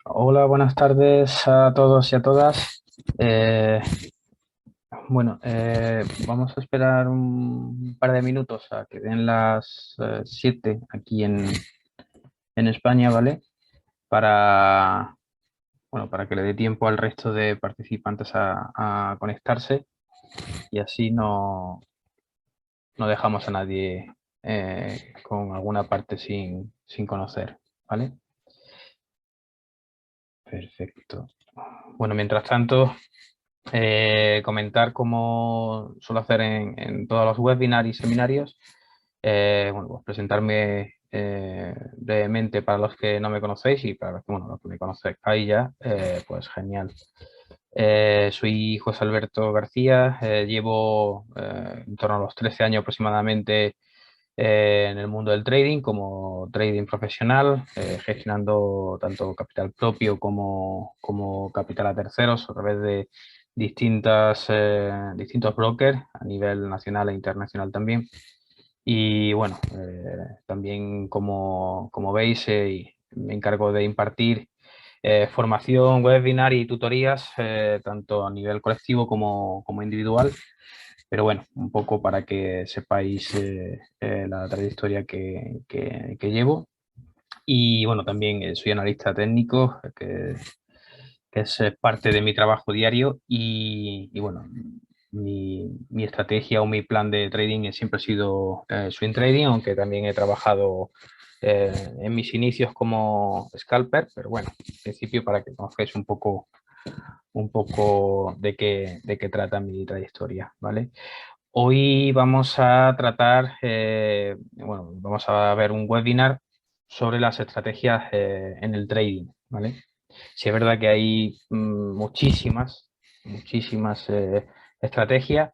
Hola, buenas tardes a todos y a todas. Eh, Vamos a esperar un par de minutos a que den las 7 aquí en España, ¿vale? Para, para que le dé tiempo al resto de participantes a conectarse y así no dejamos a nadie con alguna parte sin conocer, ¿vale? Perfecto. Bueno, mientras tanto, comentar como suelo hacer en todos los webinars y seminarios. Pues presentarme brevemente para los que no me conocéis y para los que, bueno, los que me conozcáis ya, pues genial. Soy José Alberto García, llevo en torno a los 13 años aproximadamente en el mundo del trading como trading profesional, gestionando tanto capital propio como capital a terceros a través de distintos brokers a nivel nacional e internacional también. Y bueno, también como veis, me encargo de impartir formación, webinar y tutorías, tanto a nivel colectivo como individual. Pero bueno, un poco para que sepáis la trayectoria que llevo. Y bueno, también soy analista técnico, que es parte de mi trabajo diario. Y bueno, mi estrategia o mi plan de trading siempre ha sido swing trading, aunque también he trabajado en mis inicios como scalper, pero bueno, en principio para que conozcáis un poco de qué trata mi trayectoria, ¿vale? Hoy vamos a tratar, vamos a ver un webinar sobre las estrategias en el trading, ¿vale? Sí, es verdad que hay muchísimas estrategias,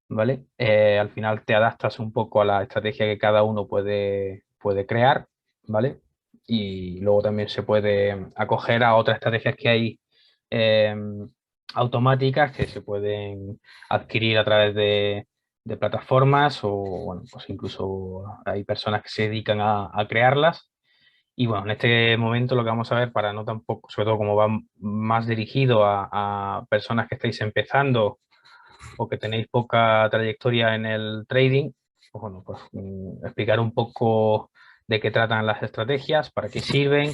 ¿vale? Al final te adaptas un poco a la estrategia que cada uno puede crear, ¿vale? Y luego también se puede acoger a otras estrategias que hay eh, automáticas que se pueden adquirir a través de plataformas o, bueno, pues incluso hay personas que se dedican a crearlas. Y bueno, en este momento lo que vamos a ver, para no tampoco, sobre todo como va más dirigido a personas que estáis empezando o que tenéis poca trayectoria en el trading, pues bueno, pues explicar un poco de qué tratan las estrategias, para qué sirven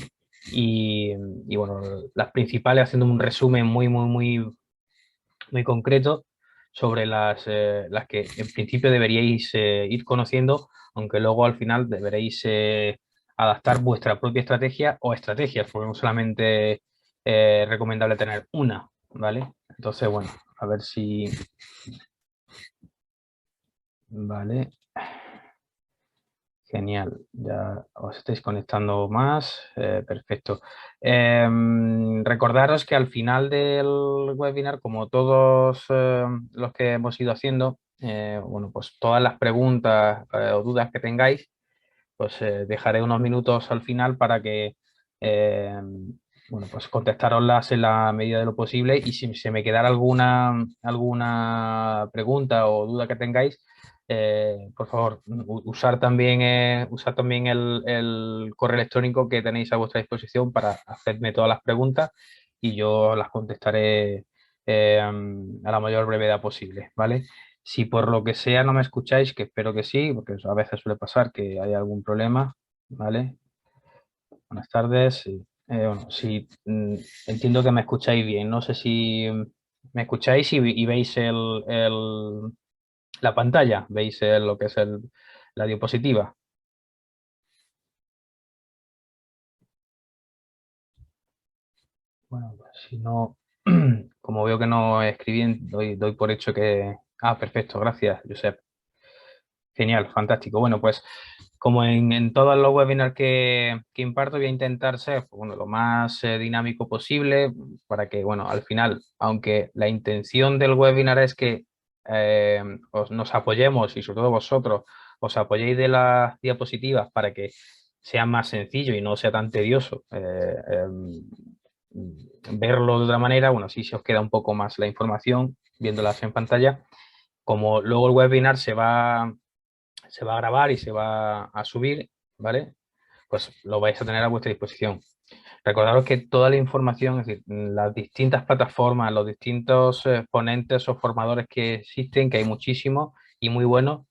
y, y bueno, las principales, haciendo un resumen muy concreto sobre las que en principio deberíais ir conociendo, aunque luego al final deberéis adaptar vuestra propia estrategia o estrategias, porque no solamente recomendable tener una, ¿vale? Entonces, bueno, a ver si... Vale, genial. Ya os estáis conectando más. Perfecto. Recordaros que al final del webinar, como todos los que hemos ido haciendo, bueno, pues todas las preguntas o dudas que tengáis, pues dejaré unos minutos al final para que, eh, bueno, pues contestaroslas en la medida de lo posible y si se me quedara alguna pregunta o duda que tengáis, por favor, usar también el correo electrónico que tenéis a vuestra disposición para hacerme todas las preguntas y yo las contestaré a la mayor brevedad posible, ¿vale? Si por lo que sea no me escucháis, que espero que sí, porque a veces suele pasar que hay algún problema, ¿vale? Buenas tardes. Sí. Bueno, sí, entiendo que me escucháis bien. No sé si me escucháis y veis la pantalla, veis lo que es la diapositiva. Bueno, pues si no, como veo que no escribí, doy por hecho que... Ah, perfecto, gracias, Josep. Genial, fantástico. Bueno, pues como en todos los webinars que imparto, voy a intentar ser pues, bueno, lo más dinámico posible para que, bueno, al final, aunque la intención del webinar es que nos apoyemos y sobre todo vosotros os apoyéis de las diapositivas para que sea más sencillo y no sea tan tedioso verlo de otra manera, bueno, sí se os queda un poco más la información viéndolas en pantalla. Como luego el webinar se va a grabar y se va a subir, ¿vale? pues lo vais a tener a vuestra disposición. Recordaros que toda la información, es decir, las distintas plataformas, los distintos ponentes o formadores que existen, que hay muchísimos y muy buenos,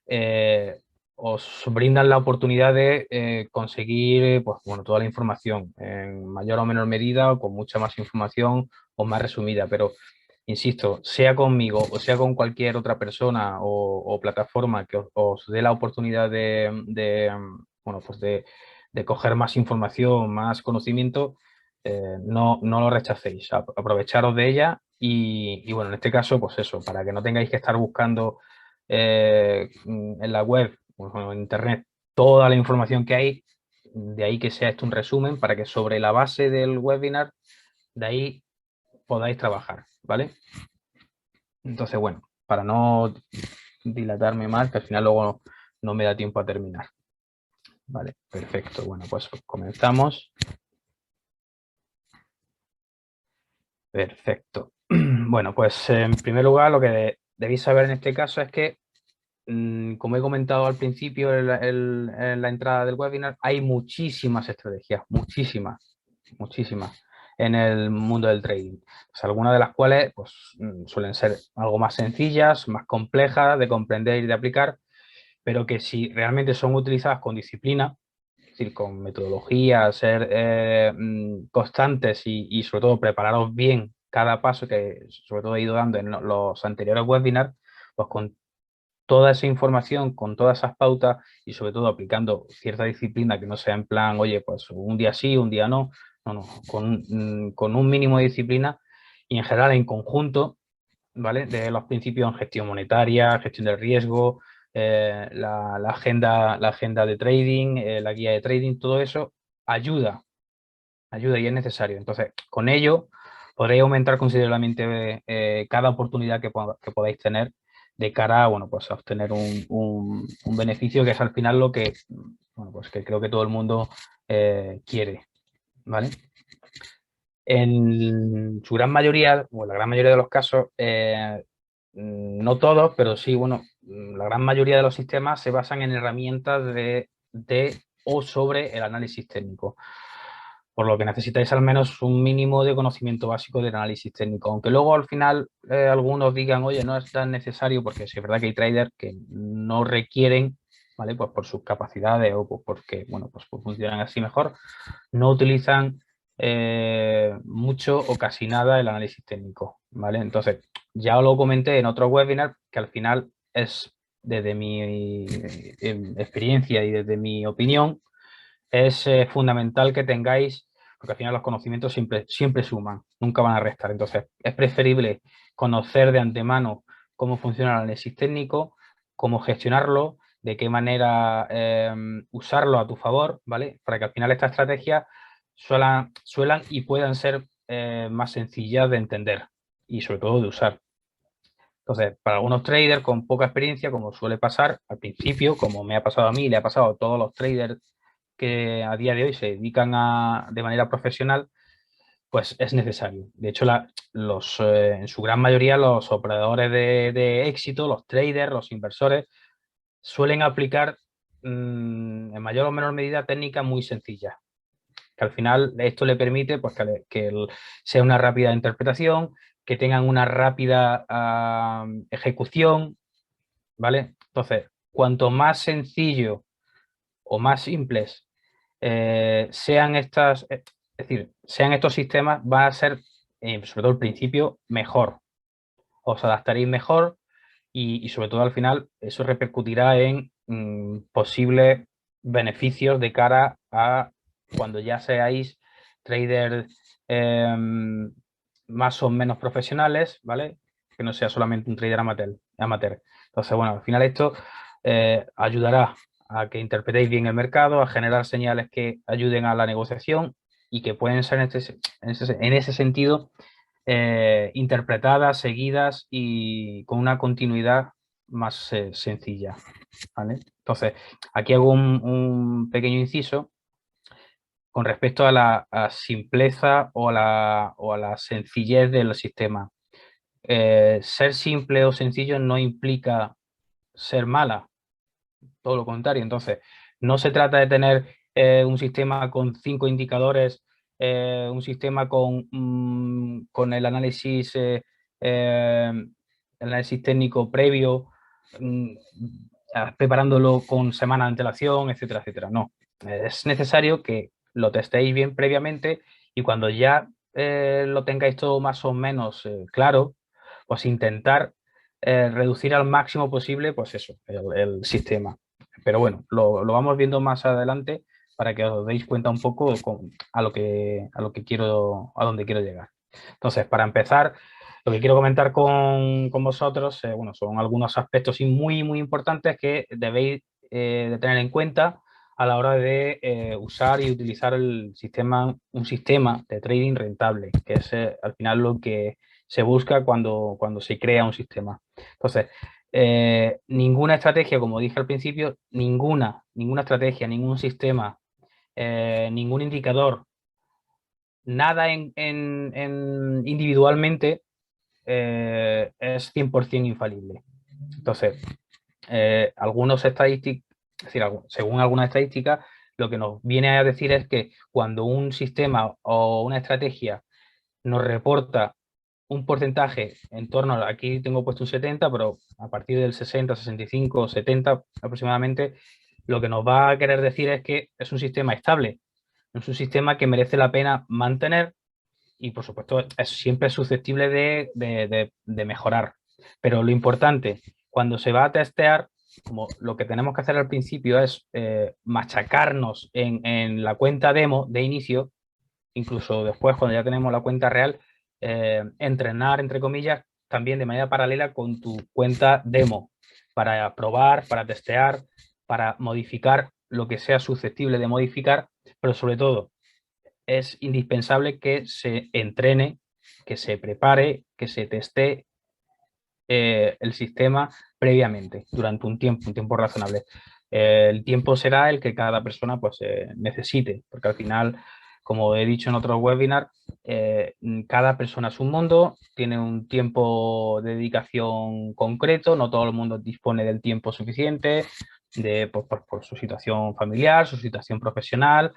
eh, os brindan la oportunidad de conseguir pues, bueno, toda la información en mayor o menor medida o con mucha más información o más resumida, pero insisto, sea conmigo o sea con cualquier otra persona o plataforma que os dé la oportunidad bueno, pues de coger más información, más conocimiento, no lo rechacéis, aprovecharos de ella y bueno, en este caso, pues eso, para que no tengáis que estar buscando en la web o en internet toda la información que hay, de ahí que sea esto un resumen para que sobre la base del webinar, de ahí podáis trabajar, ¿vale? Entonces, bueno, para no dilatarme más, que al final luego no me da tiempo a terminar. Vale, perfecto. Bueno, pues comenzamos. Perfecto. Bueno, pues en primer lugar lo que debéis saber en este caso es que, como he comentado al principio en la entrada del webinar, hay muchísimas estrategias, muchísimas en el mundo del trading. Pues algunas de las cuales pues, suelen ser algo más sencillas, más complejas de comprender y de aplicar, pero que si realmente son utilizadas con disciplina, es decir, con metodología, ser constantes y sobre todo prepararos bien cada paso que sobre todo he ido dando en los anteriores webinars, pues con toda esa información, con todas esas pautas y sobre todo aplicando cierta disciplina que no sea en plan, oye, pues un día sí, un día no, con un mínimo de disciplina y en general en conjunto, ¿vale? De los principios en gestión monetaria, gestión del riesgo, la agenda de trading, la guía de trading, todo eso ayuda, ayuda y es necesario. Entonces, con ello podréis aumentar considerablemente cada oportunidad que podáis tener de cara a, bueno, pues a obtener un beneficio que es al final lo que, bueno, pues que creo que todo el mundo quiere, ¿vale? En su gran mayoría, o la gran mayoría de los casos, no todos, pero sí, bueno, la gran mayoría de los sistemas se basan en herramientas de o sobre el análisis técnico. Por lo que necesitáis al menos un mínimo de conocimiento básico del análisis técnico. Aunque luego al final algunos digan, oye, no es tan necesario, porque sí es verdad que hay traders que no requieren, ¿vale? Pues por sus capacidades o porque, bueno, pues funcionan así mejor, no utilizan mucho o casi nada el análisis técnico, ¿vale? Entonces, ya os lo comenté en otro webinar, que al final es, desde mi experiencia y desde mi opinión, es fundamental que tengáis, porque al final los conocimientos siempre suman, nunca van a restar. Entonces, es preferible conocer de antemano cómo funciona el análisis técnico, cómo gestionarlo, de qué manera usarlo a tu favor, ¿vale? Para que al final estas estrategias suelan y puedan ser más sencillas de entender y sobre todo de usar. Entonces, para algunos traders con poca experiencia, como suele pasar al principio, como me ha pasado a mí, le ha pasado a todos los traders que a día de hoy se dedican de manera profesional, pues es necesario. De hecho, en su gran mayoría los operadores de éxito, los traders, los inversores, suelen aplicar en mayor o menor medida técnicas muy sencillas, que al final esto le permite pues, que sea una rápida interpretación, que tengan una rápida ejecución, ¿vale? Entonces, cuanto más sencillo o más simples sean sean estos sistemas, van a ser, sobre todo al principio, mejor. Os adaptaréis mejor y sobre todo al final eso repercutirá en posibles beneficios de cara a cuando ya seáis traders más o menos profesionales, ¿vale? Que no sea solamente un trader amateur. Entonces, bueno, al final esto ayudará a que interpretéis bien el mercado, a generar señales que ayuden a la negociación y que pueden ser en ese sentido interpretadas, seguidas y con una continuidad más sencilla, ¿vale? Entonces, aquí hago un pequeño inciso con respecto a la simpleza o a la sencillez del sistema. Ser simple o sencillo no implica ser mala, todo lo contrario. Entonces, no se trata de tener un sistema con 5 indicadores, un sistema con el análisis técnico previo, mm, preparándolo con semanas de antelación, etcétera, etcétera. No, es necesario que lo testéis bien previamente y cuando ya lo tengáis todo más o menos claro, pues intentar reducir al máximo posible, pues eso, el sistema. Pero bueno, lo vamos viendo más adelante para que os deis cuenta un poco a lo que quiero, a dónde quiero llegar. Entonces, para empezar, lo que quiero comentar con vosotros, bueno, son algunos aspectos muy, muy importantes que debéis de tener en cuenta a la hora de usar y utilizar un sistema de trading rentable, que es al final lo que se busca cuando se crea un sistema. Entonces, ninguna estrategia, como dije al principio, ninguna estrategia, ningún sistema, ningún indicador, nada individualmente es 100% infalible. Entonces, algunos estadísticos, es decir, según algunas estadísticas, lo que nos viene a decir es que cuando un sistema o una estrategia nos reporta un porcentaje en torno a, aquí tengo puesto un 70, pero a partir del 60, 65, 70 aproximadamente, lo que nos va a querer decir es que es un sistema estable, es un sistema que merece la pena mantener y por supuesto siempre es susceptible de mejorar. Pero lo importante, cuando se va a testear, como lo que tenemos que hacer al principio es machacarnos en la cuenta demo de inicio, incluso después cuando ya tenemos la cuenta real, entrenar, entre comillas, también de manera paralela con tu cuenta demo, para probar, para testear, para modificar lo que sea susceptible de modificar, pero sobre todo es indispensable que se entrene, que se prepare, que se teste el sistema previamente, durante un tiempo razonable. El tiempo será el que cada persona pues, necesite, porque al final, como he dicho en otros webinars, cada persona es un mundo, tiene un tiempo de dedicación concreto, no todo el mundo dispone del tiempo suficiente por su situación familiar, su situación profesional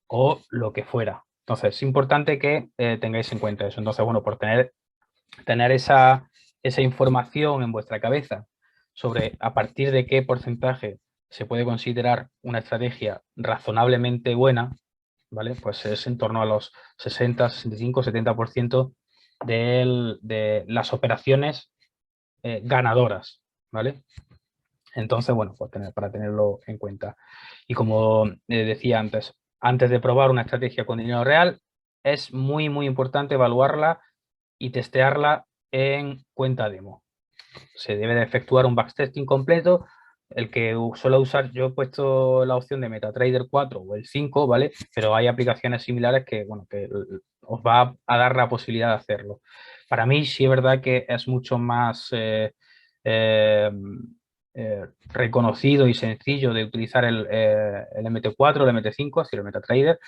o lo que fuera. Entonces, es importante que tengáis en cuenta eso. Entonces, bueno, por tener esa información en vuestra cabeza sobre a partir de qué porcentaje se puede considerar una estrategia razonablemente buena, ¿vale? Pues es en torno a los 60, 65, 70% de las operaciones ganadoras, ¿vale? Entonces, bueno, pues para tenerlo en cuenta. Y como decía antes de probar una estrategia con dinero real, es muy, muy importante evaluarla y testearla en cuenta demo. Se debe de efectuar un backtesting completo, el que suelo usar, yo he puesto la opción de MetaTrader 4 o el 5, ¿vale? Pero hay aplicaciones similares que, bueno, que os va a dar la posibilidad de hacerlo. Para mí sí es verdad que es mucho más eh, reconocido y sencillo de utilizar el MT4, el MT5, es decir, el MetaTrader,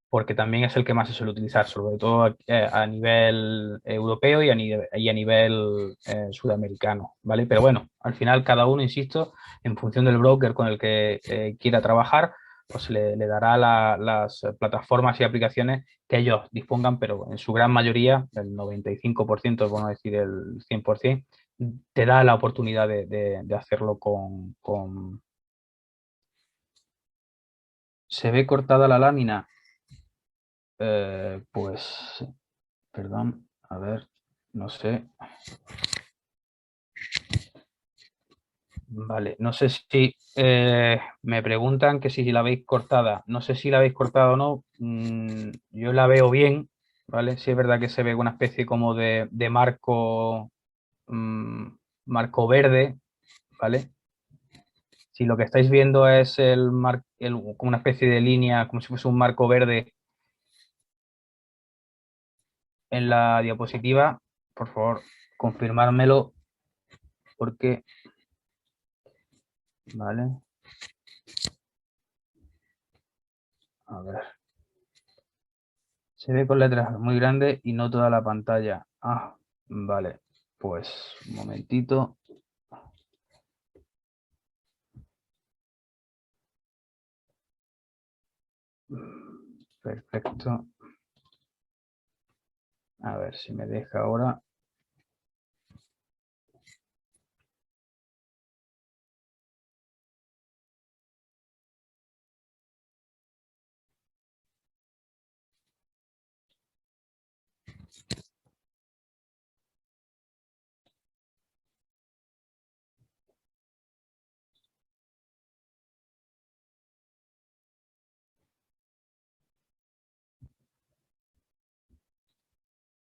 porque también es el que más se suele utilizar, sobre todo a nivel europeo y a nivel sudamericano, ¿vale? Pero bueno, al final cada uno, insisto, en función del broker con el que quiera trabajar, pues le dará las plataformas y aplicaciones que ellos dispongan, pero en su gran mayoría, el 95%, por no decir el 100%, te da la oportunidad de hacerlo con... ¿Se ve cortada la lámina? Pues, perdón, a ver, no sé. Vale, no sé si me preguntan que si la veis cortada. No sé si la habéis cortado o no. Yo la veo bien, ¿vale? Sí es verdad que se ve una especie como de marco, mm, marco verde, ¿vale? Si lo que estáis viendo es como una especie de línea, como si fuese un marco verde en la diapositiva, por favor, confirmármelo porque, ¿vale? A ver. Se ve con letras muy grandes y no toda la pantalla. Ah, vale. Pues un momentito. Perfecto. A ver si me deja ahora.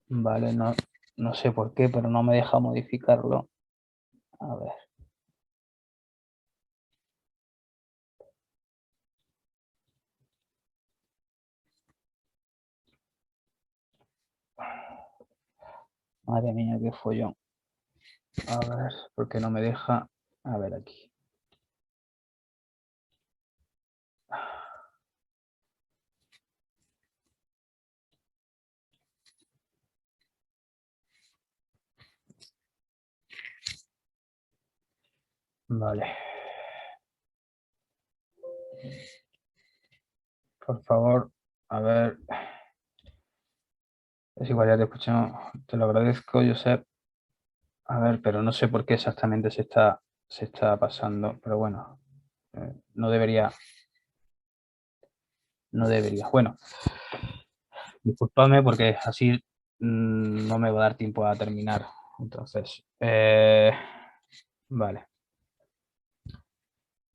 Vale, no sé por qué, pero no me deja modificarlo. A ver. Madre mía, qué follón. A ver, ¿por qué no me deja? A ver aquí. Vale. Por favor, a ver. Es igual, ya te escucho. Te lo agradezco, Josep. A ver, pero no sé por qué exactamente se está pasando. Pero bueno, no debería. No debería. Bueno, disculpadme porque así no me va a dar tiempo a terminar. Entonces, vale.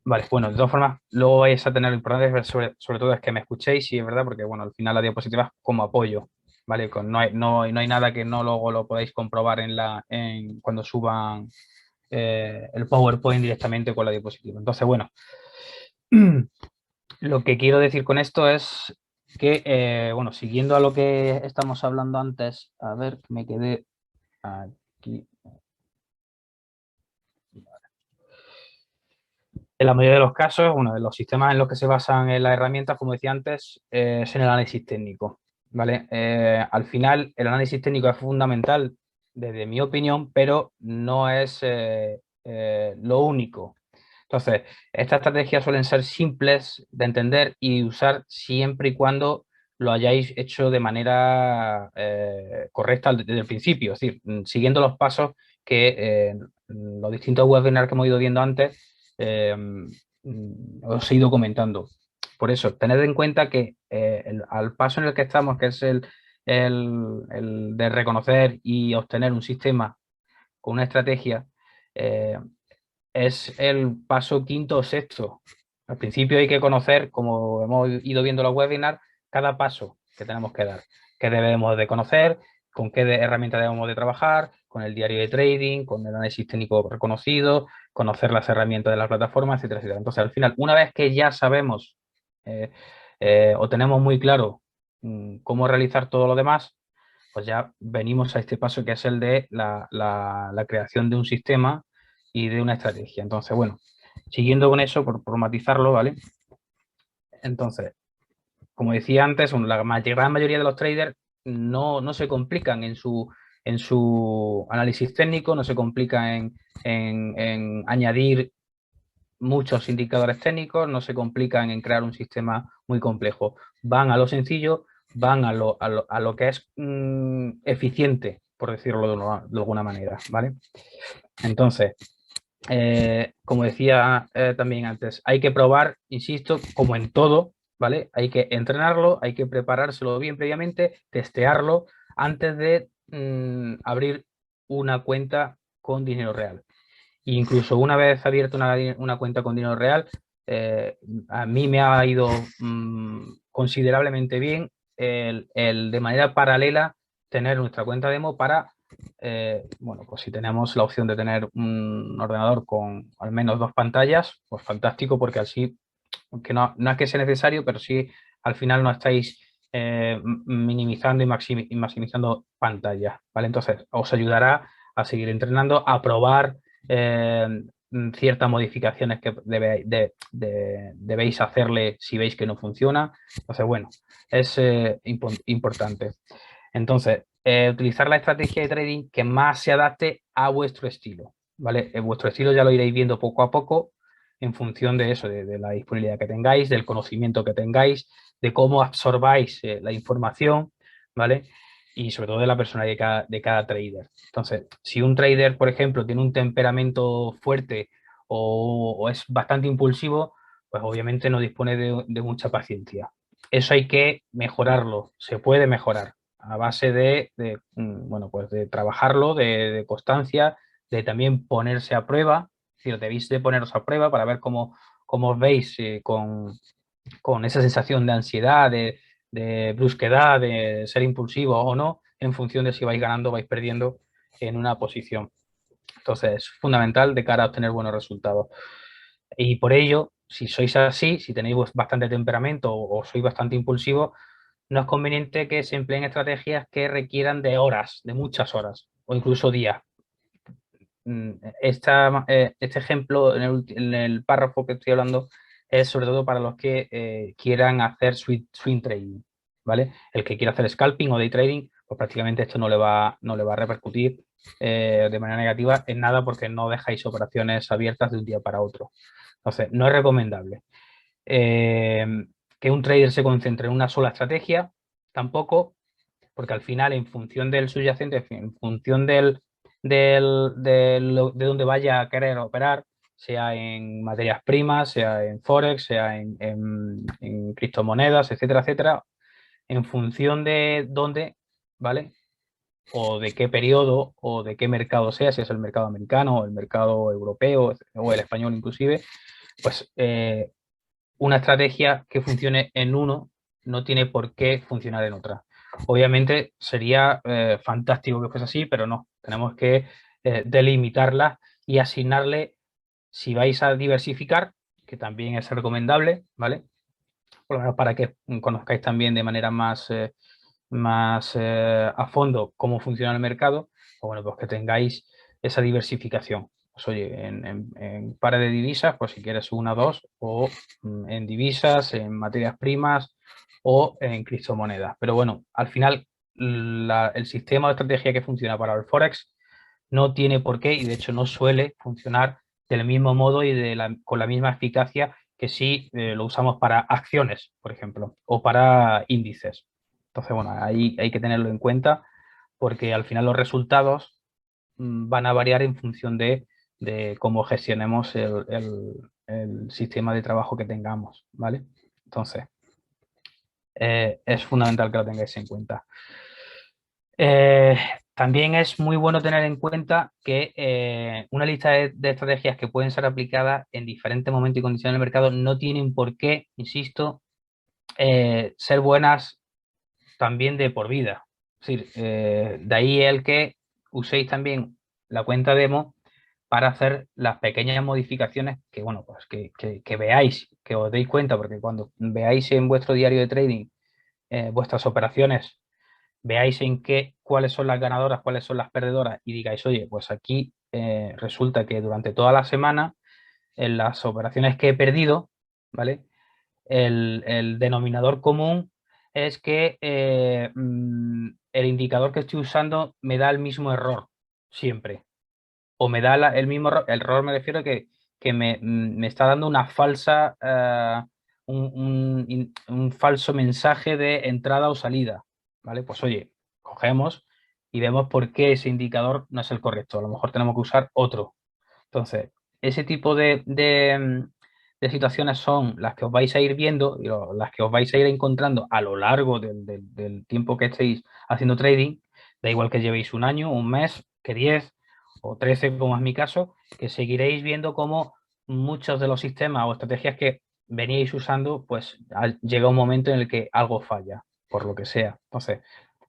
Vale, bueno, de todas formas, luego vais a tener lo importante sobre todo es que me escuchéis y es verdad, porque bueno, al final la diapositiva es como apoyo, ¿vale? No hay nada que no luego lo podáis comprobar cuando suban el PowerPoint directamente con la diapositiva. Entonces, bueno, lo que quiero decir con esto es que, bueno, siguiendo a lo que estamos hablando antes, a ver, me quedé aquí. En la mayoría de los casos, uno de los sistemas en los que se basan en las herramientas, como decía antes, es en el análisis técnico, ¿vale? Al final, el análisis técnico es fundamental, desde mi opinión, pero no es lo único. Entonces, estas estrategias suelen ser simples de entender y usar siempre y cuando lo hayáis hecho de manera correcta desde el principio, es decir, siguiendo los pasos que los distintos webinars que hemos ido viendo antes os he ido comentando. Por eso, tened en cuenta que al paso en el que estamos, que es el de reconocer y obtener un sistema con una estrategia, eh, es el paso quinto o sexto. Al principio hay que conocer, como hemos ido viendo los webinars, cada paso que tenemos que dar, qué debemos de conocer, con qué herramientas debemos de trabajar, con el diario de trading, con el análisis técnico reconocido, conocer las herramientas de las plataformas, etcétera, etcétera. Entonces, al final, una vez que ya sabemos eh, o tenemos muy claro cómo realizar todo lo demás, pues ya venimos a este paso que es el de la creación de un sistema y de una estrategia. Entonces, bueno, siguiendo con eso, por matizarlo, ¿vale? Entonces, como decía antes, la gran mayoría de los traders no se complican en su análisis técnico, no se complican en añadir muchos indicadores técnicos, no se complican en crear un sistema muy complejo. Van a lo sencillo, van a lo que es eficiente, por decirlo de alguna manera, ¿vale? Entonces, como decía también antes, hay que probar, insisto, como en todo, ¿vale? Hay que entrenarlo, hay que preparárselo bien previamente, testearlo antes de abrir una cuenta con dinero real. Incluso una vez abierta una cuenta con dinero real, a mí me ha ido considerablemente bien el de manera paralela tener nuestra cuenta demo para, bueno, pues si tenemos la opción de tener un ordenador con al menos dos pantallas, pues fantástico, porque así, aunque no es que sea necesario, pero sí al final no estáis minimizando y maximizando pantallas, ¿vale? Entonces, os ayudará a seguir entrenando, a probar eh, ciertas modificaciones que debéis hacerle si veis que no funciona. Entonces, bueno, es importante. Entonces, utilizar la estrategia de trading que más se adapte a vuestro estilo, ¿vale? Vuestro estilo ya lo iréis viendo poco a poco. en función de eso, de la disponibilidad que tengáis, del conocimiento que tengáis, de cómo absorbáis la información, ¿vale? Y sobre todo de la personalidad de cada trader. Entonces, si un trader, por ejemplo, tiene un temperamento fuerte o es bastante impulsivo, pues obviamente no dispone de mucha paciencia. Eso hay que mejorarlo, se puede mejorar a base bueno, pues de trabajarlo, de constancia, de también ponerse a prueba, es decir, debéis de poneros a prueba para ver cómo os veis con esa sensación de ansiedad, de brusquedad, de ser impulsivo o no, en función de si vais ganando o vais perdiendo en una posición. Entonces, es fundamental de cara a obtener buenos resultados. Y por ello, si sois así, si tenéis bastante temperamento o sois bastante impulsivo, no es conveniente que se empleen estrategias que requieran de horas, de muchas horas, o incluso días. Este ejemplo en el párrafo que estoy hablando es sobre todo para los que quieran hacer swing trading, ¿vale? El que quiera hacer scalping o day trading, pues prácticamente esto no le va a repercutir de manera negativa en nada porque no dejáis operaciones abiertas de un día para otro. Entonces, no es recomendable que un trader se concentre en una sola estrategia, tampoco, porque al final, en función del subyacente, en función de donde vaya a querer operar, sea en materias primas, sea en Forex, sea en criptomonedas, etcétera, etcétera, en función de dónde, ¿vale? O de qué periodo o de qué mercado sea, si es el mercado americano o el mercado europeo o el español inclusive, pues una estrategia que funcione en uno no tiene por qué funcionar en otra. Obviamente sería fantástico que fuese así, pero no. Tenemos que delimitarlas y asignarle, si vais a diversificar, que también es recomendable, ¿vale? Por lo menos para que conozcáis también de manera más a fondo cómo funciona el mercado, o bueno, pues que tengáis esa diversificación. Pues oye, en pares de divisas, pues si quieres una o dos, o en divisas, en materias primas o en criptomonedas. Pero bueno, al final el sistema de estrategia que funciona para el Forex no tiene por qué, y de hecho no suele funcionar del mismo modo y con la misma eficacia que si lo usamos para acciones, por ejemplo, o para índices. Entonces, bueno, ahí hay que tenerlo en cuenta porque al final los resultados van a variar en función de cómo gestionemos el sistema de trabajo que tengamos, ¿vale? Entonces, es fundamental que lo tengáis en cuenta. Eh, También es muy bueno tener en cuenta que una lista de estrategias que pueden ser aplicadas en diferentes momentos y condiciones del mercado no tienen por qué, insisto, ser buenas también de por vida. Es decir, de ahí el que uséis también la cuenta demo para hacer las pequeñas modificaciones que, bueno, pues que veáis, que os deis cuenta, porque cuando veáis en vuestro diario de trading vuestras operaciones, veáis cuáles son las ganadoras, cuáles son las perdedoras y digáis, oye, pues aquí resulta que durante toda la semana, en las operaciones que he perdido, ¿vale? El denominador común es que el indicador que estoy usando me da el mismo error siempre. O me da el mismo error. El error me refiero a que me está dando una falsa, un falso mensaje de entrada o salida. ¿Vale? Pues oye, cogemos y vemos por qué ese indicador no es el correcto. A lo mejor tenemos que usar otro. Entonces, ese tipo de situaciones son las que os vais a ir viendo y las que os vais a ir encontrando a lo largo del tiempo que estéis haciendo trading. Da igual que llevéis un año, un mes, que 10 o 13, como es mi caso, que seguiréis viendo cómo muchos de los sistemas o estrategias que veníais usando, pues llega un momento en el que algo falla, por lo que sea. Entonces,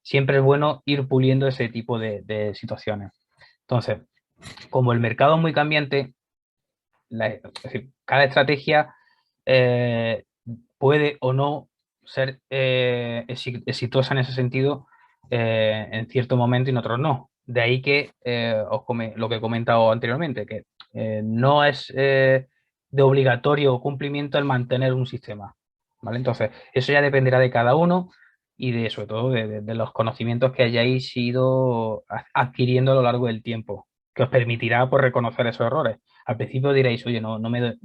siempre es bueno ir puliendo ese tipo de situaciones. Entonces, como el mercado es muy cambiante, es decir, cada estrategia eh, puede o no ser exitosa en ese sentido en cierto momento y en otros no. De ahí que lo que he comentado anteriormente, que no es de obligatorio cumplimiento el mantener un sistema. ¿Vale? Entonces, eso ya dependerá de cada uno y sobre todo de los conocimientos que hayáis ido adquiriendo a lo largo del tiempo, que os permitirá pues, reconocer esos errores. Al principio diréis, oye, no me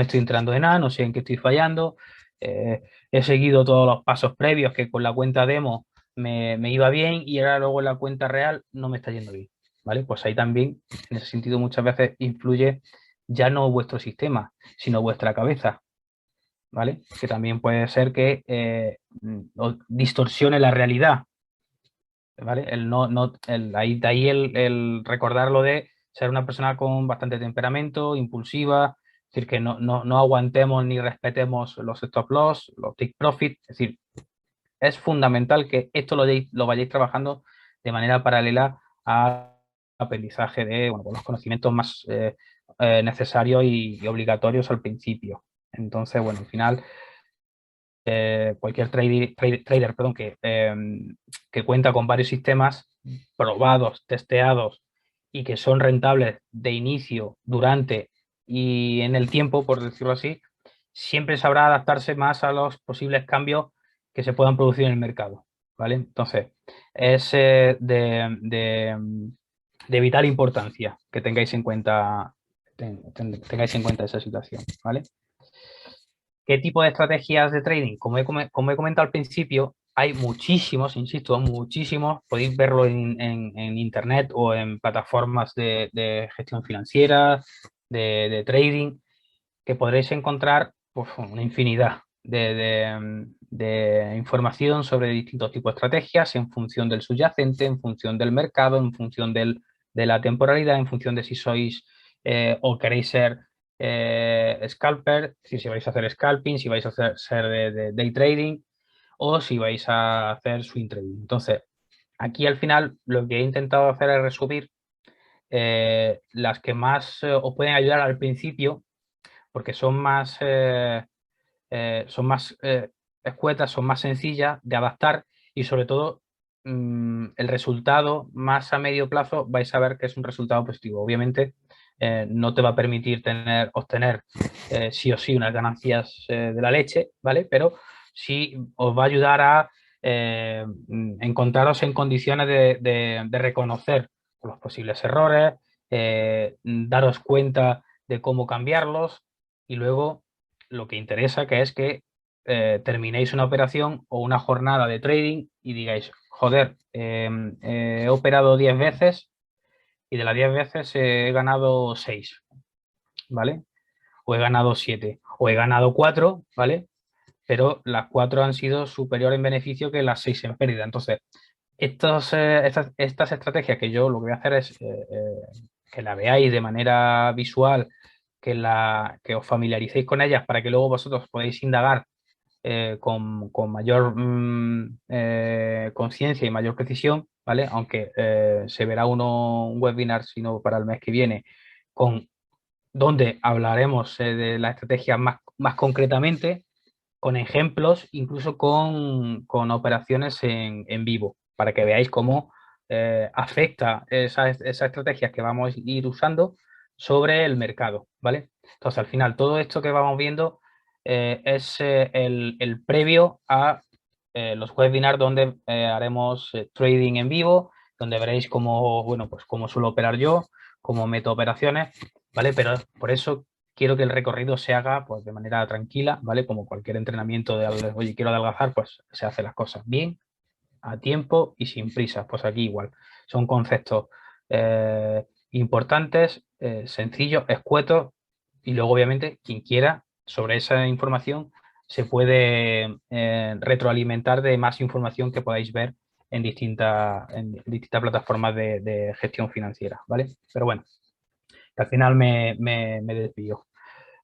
estoy enterando de nada, no sé en qué estoy fallando, he seguido todos los pasos previos que con la cuenta demo me iba bien y ahora luego en la cuenta real no me está yendo bien, ¿vale? Pues ahí también, en ese sentido, muchas veces influye ya no vuestro sistema, sino vuestra cabeza, ¿vale? Que también puede ser que os distorsione la realidad, ¿vale? De ahí el recordarlo de ser una persona con bastante temperamento, impulsiva, es decir, que no aguantemos ni respetemos los stop loss, los take profit, es decir, es fundamental que esto lo vayáis trabajando de manera paralela al aprendizaje de bueno, los conocimientos más necesarios y obligatorios al principio. Entonces, bueno, al final cualquier trader, perdón, que cuenta con varios sistemas probados, testeados y que son rentables de inicio, durante y en el tiempo, por decirlo así, siempre sabrá adaptarse más a los posibles cambios que se puedan producir en el mercado, ¿vale? Entonces, es de vital importancia que tengáis en cuenta esa situación, ¿vale? ¿Qué tipo de estrategias de trading? Como he comentado al principio, hay muchísimos, insisto, muchísimos. Podéis verlo en internet o en plataformas de gestión financiera, de trading, que podréis encontrar pues, una infinidad de información sobre distintos tipos de estrategias en función del subyacente, en función del mercado, en función de la temporalidad, en función de si sois o queréis ser scalper, es decir, si vais a hacer scalping, si vais a ser de day trading o si vais a hacer swing trading. Entonces, aquí al final lo que he intentado hacer es resumir las que más os pueden ayudar al principio porque son más escuetas, son más sencillas de adaptar y sobre todo el resultado más a medio plazo vais a ver que es un resultado positivo. Obviamente no te va a permitir obtener sí o sí unas ganancias de la leche, ¿vale? Pero sí os va a ayudar a encontraros en condiciones de reconocer los posibles errores, daros cuenta de cómo cambiarlos y luego lo que interesa que es que terminéis una operación o una jornada de trading y digáis, joder, he operado 10 veces y de las 10 veces he ganado 6, ¿vale? O he ganado 7, o he ganado 4, ¿vale? Pero las 4 han sido superiores en beneficio que las 6 en pérdida. Entonces, estas estrategias que yo lo que voy a hacer es que la veáis de manera visual, que os familiaricéis con ellas para que luego vosotros podáis indagar con mayor conciencia y mayor precisión, ¿vale? Aunque se verá un webinar, si no para el mes que viene, con donde hablaremos de la estrategia más concretamente, con ejemplos, incluso con operaciones en vivo, para que veáis cómo afecta esas estrategias que vamos a ir usando sobre el mercado, ¿vale? Entonces, al final, todo esto que vamos viendo es el previo a los webinars donde haremos trading en vivo, donde veréis cómo, bueno, pues cómo suelo operar yo, cómo meto operaciones, ¿vale? Pero por eso quiero que el recorrido se haga pues, de manera tranquila, ¿vale? Como cualquier entrenamiento de, oye, quiero adelgazar, pues se hace las cosas bien, a tiempo y sin prisas. Pues aquí igual. Son conceptos importantes, sencillos, escuetos, y luego obviamente quien quiera sobre esa información se puede retroalimentar de más información que podáis ver en distintas plataformas de gestión financiera, ¿vale? Pero bueno, que al final me desvío.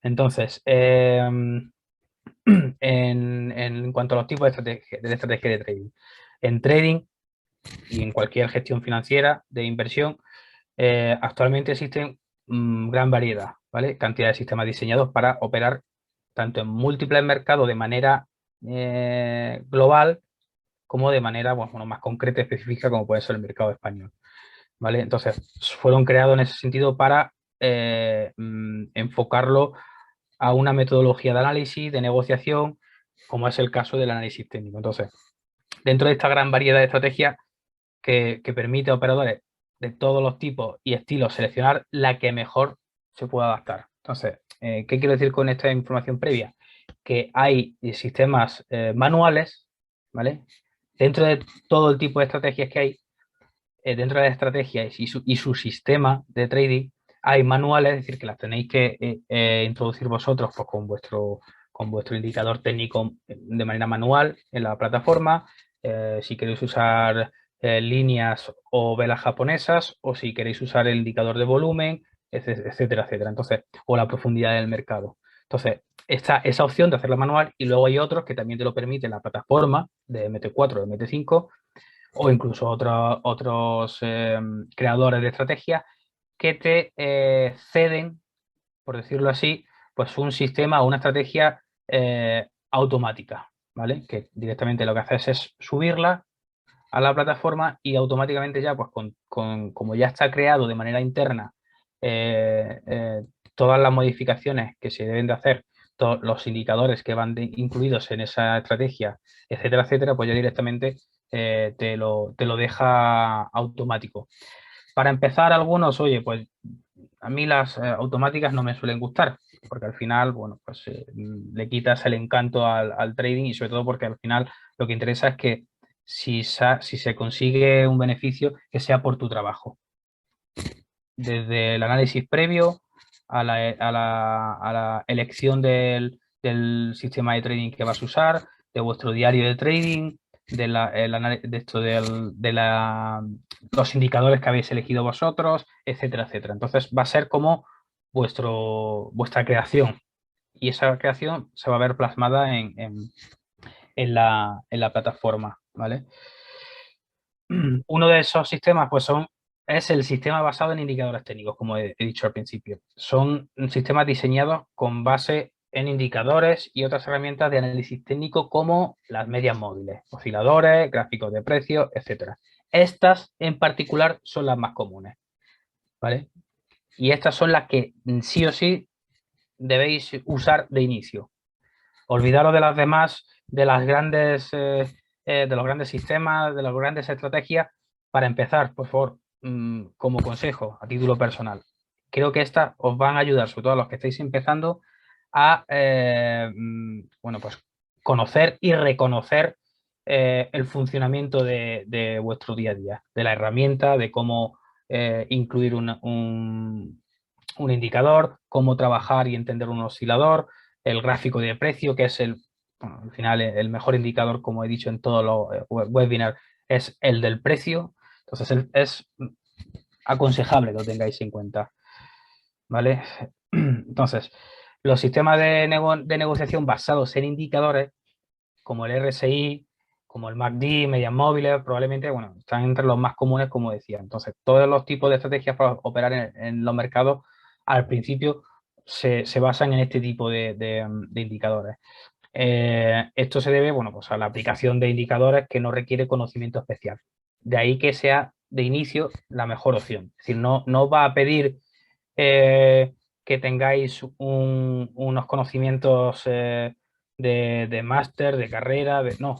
Entonces, en cuanto a los tipos de estrategia de trading. En trading y en cualquier gestión financiera de inversión, actualmente existen gran variedad, ¿vale? Cantidad de sistemas diseñados para operar tanto en múltiples mercados de manera global como de manera bueno, más concreta y específica como puede ser el mercado español, ¿vale? Entonces, fueron creados en ese sentido para enfocarlo a una metodología de análisis, de negociación, como es el caso del análisis técnico. Entonces, dentro de esta gran variedad de estrategias que permite a operadores de todos los tipos y estilos seleccionar la que mejor se puede adaptar. Entonces, ¿qué quiero decir con esta información previa? Que hay sistemas manuales, ¿vale? Dentro de todo el tipo de estrategias que hay, dentro de las estrategias y su sistema de trading, hay manuales, es decir, que las tenéis que introducir vosotros pues, con vuestro indicador técnico de manera manual en la plataforma. Si queréis usar líneas o velas japonesas, o si queréis usar el indicador de volumen, etcétera, etcétera. Entonces, o la profundidad del mercado. Entonces, está esa opción de hacerla manual, y luego hay otros que también te lo permite la plataforma de MT4 o de MT5, o incluso otros creadores de estrategias que te ceden, por decirlo así, pues un sistema o una estrategia automática, ¿vale? Que directamente lo que haces es subirla a la plataforma y automáticamente ya, pues como ya está creado de manera interna eh, eh, todas las modificaciones que se deben de hacer, todos los indicadores que van incluidos en esa estrategia, etcétera, etcétera, pues ya directamente te lo deja automático. Para empezar, algunos, oye, pues a mí las automáticas no me suelen gustar, porque al final, bueno, pues le quitas el encanto al trading, y sobre todo porque al final lo que interesa es que si se consigue un beneficio, que sea por tu trabajo. Desde el análisis previo a la elección del sistema de trading que vas a usar, de vuestro diario de trading, de esto los indicadores que habéis elegido vosotros, etcétera, etcétera. Entonces va a ser como vuestra creación, y esa creación se va a ver plasmada en la plataforma, ¿vale? Uno de esos sistemas pues es el sistema basado en indicadores técnicos, como he dicho al principio. Son sistemas diseñados con base en indicadores y otras herramientas de análisis técnico, como las medias móviles, osciladores, gráficos de precios, etcétera. Estas en particular son las más comunes, ¿vale? Y estas son las que sí o sí debéis usar de inicio. Olvidaros de las demás, de los grandes sistemas, de las grandes estrategias. Para empezar, por favor, como consejo, a título personal, creo que estas os van a ayudar, sobre todo a los que estáis empezando, a bueno, pues conocer y reconocer el funcionamiento de vuestro día a día, de la herramienta, de cómo incluir un indicador, cómo trabajar y entender un oscilador, el gráfico de precio, que es bueno, al final el mejor indicador, como he dicho en todos los webinars, es el del precio. Entonces es aconsejable que lo tengáis en cuenta, ¿vale? Entonces, los sistemas de negociación basados en indicadores, como el RSI, como el MACD, medias móviles, probablemente, bueno, están entre los más comunes, como decía. Entonces, todos los tipos de estrategias para operar en los mercados, al principio, se basan en este tipo de indicadores. Esto se debe, bueno, pues a la aplicación de indicadores que no requiere conocimiento especial. De ahí que sea de inicio la mejor opción. Es decir, no va a pedir eh, que tengáis unos conocimientos de máster, de carrera, no.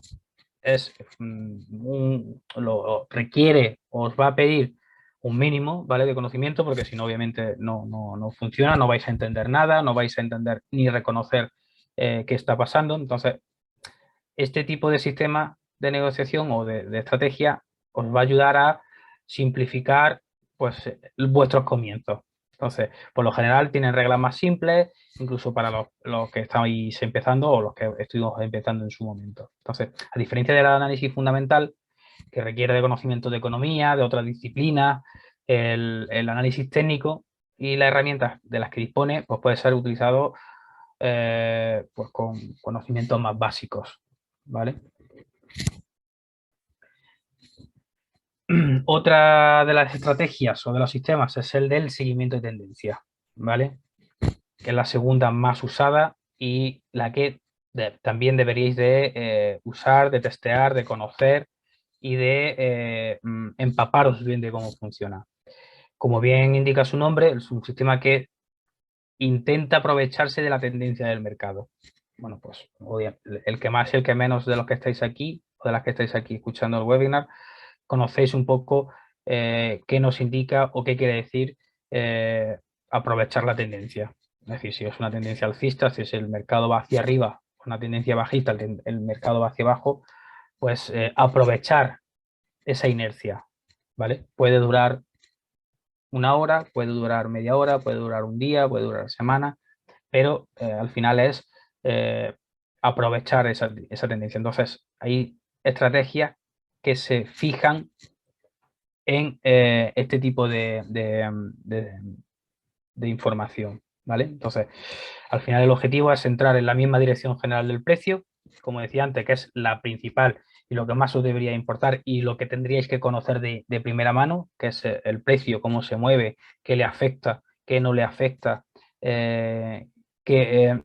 Es lo requiere, os va a pedir un mínimo, ¿vale? De conocimiento, porque si no, obviamente no funciona, no vais a entender nada, no vais a entender ni reconocer qué está pasando. Entonces, este tipo de sistema de negociación o de estrategia os va a ayudar a simplificar pues vuestros comienzos. Entonces, por lo general tienen reglas más simples, incluso para los que estáis empezando o los que estuvimos empezando en su momento. Entonces, a diferencia del análisis fundamental, que requiere de conocimiento de economía, de otras disciplinas, el análisis técnico y las herramientas de las que dispone, pues puede ser utilizado pues con conocimientos más básicos, ¿vale? Otra de las estrategias o de los sistemas es el del seguimiento de tendencia, ¿vale? Que es la segunda más usada y la que también deberíais de usar, de testear, de conocer y de empaparos bien de cómo funciona. Como bien indica su nombre, es un sistema que intenta aprovecharse de la tendencia del mercado. Bueno, pues el que más y el que menos de los que estáis aquí o de las que estáis aquí escuchando el webinar, conocéis un poco qué nos indica o qué quiere decir aprovechar la tendencia. Es decir, si es una tendencia alcista, si es el mercado va hacia arriba, una tendencia bajista, el mercado va hacia abajo, pues aprovechar esa inercia, ¿vale? Puede durar una hora, puede durar media hora, puede durar un día, puede durar semana, pero al final es aprovechar esa tendencia. Entonces, hay estrategias que se fijan en este tipo de información, ¿vale? Entonces, al final el objetivo es entrar en la misma dirección general del precio, como decía antes, que es la principal y lo que más os debería importar y lo que tendríais que conocer de primera mano, que es el precio, cómo se mueve, qué le afecta, qué no le afecta, eh, qué,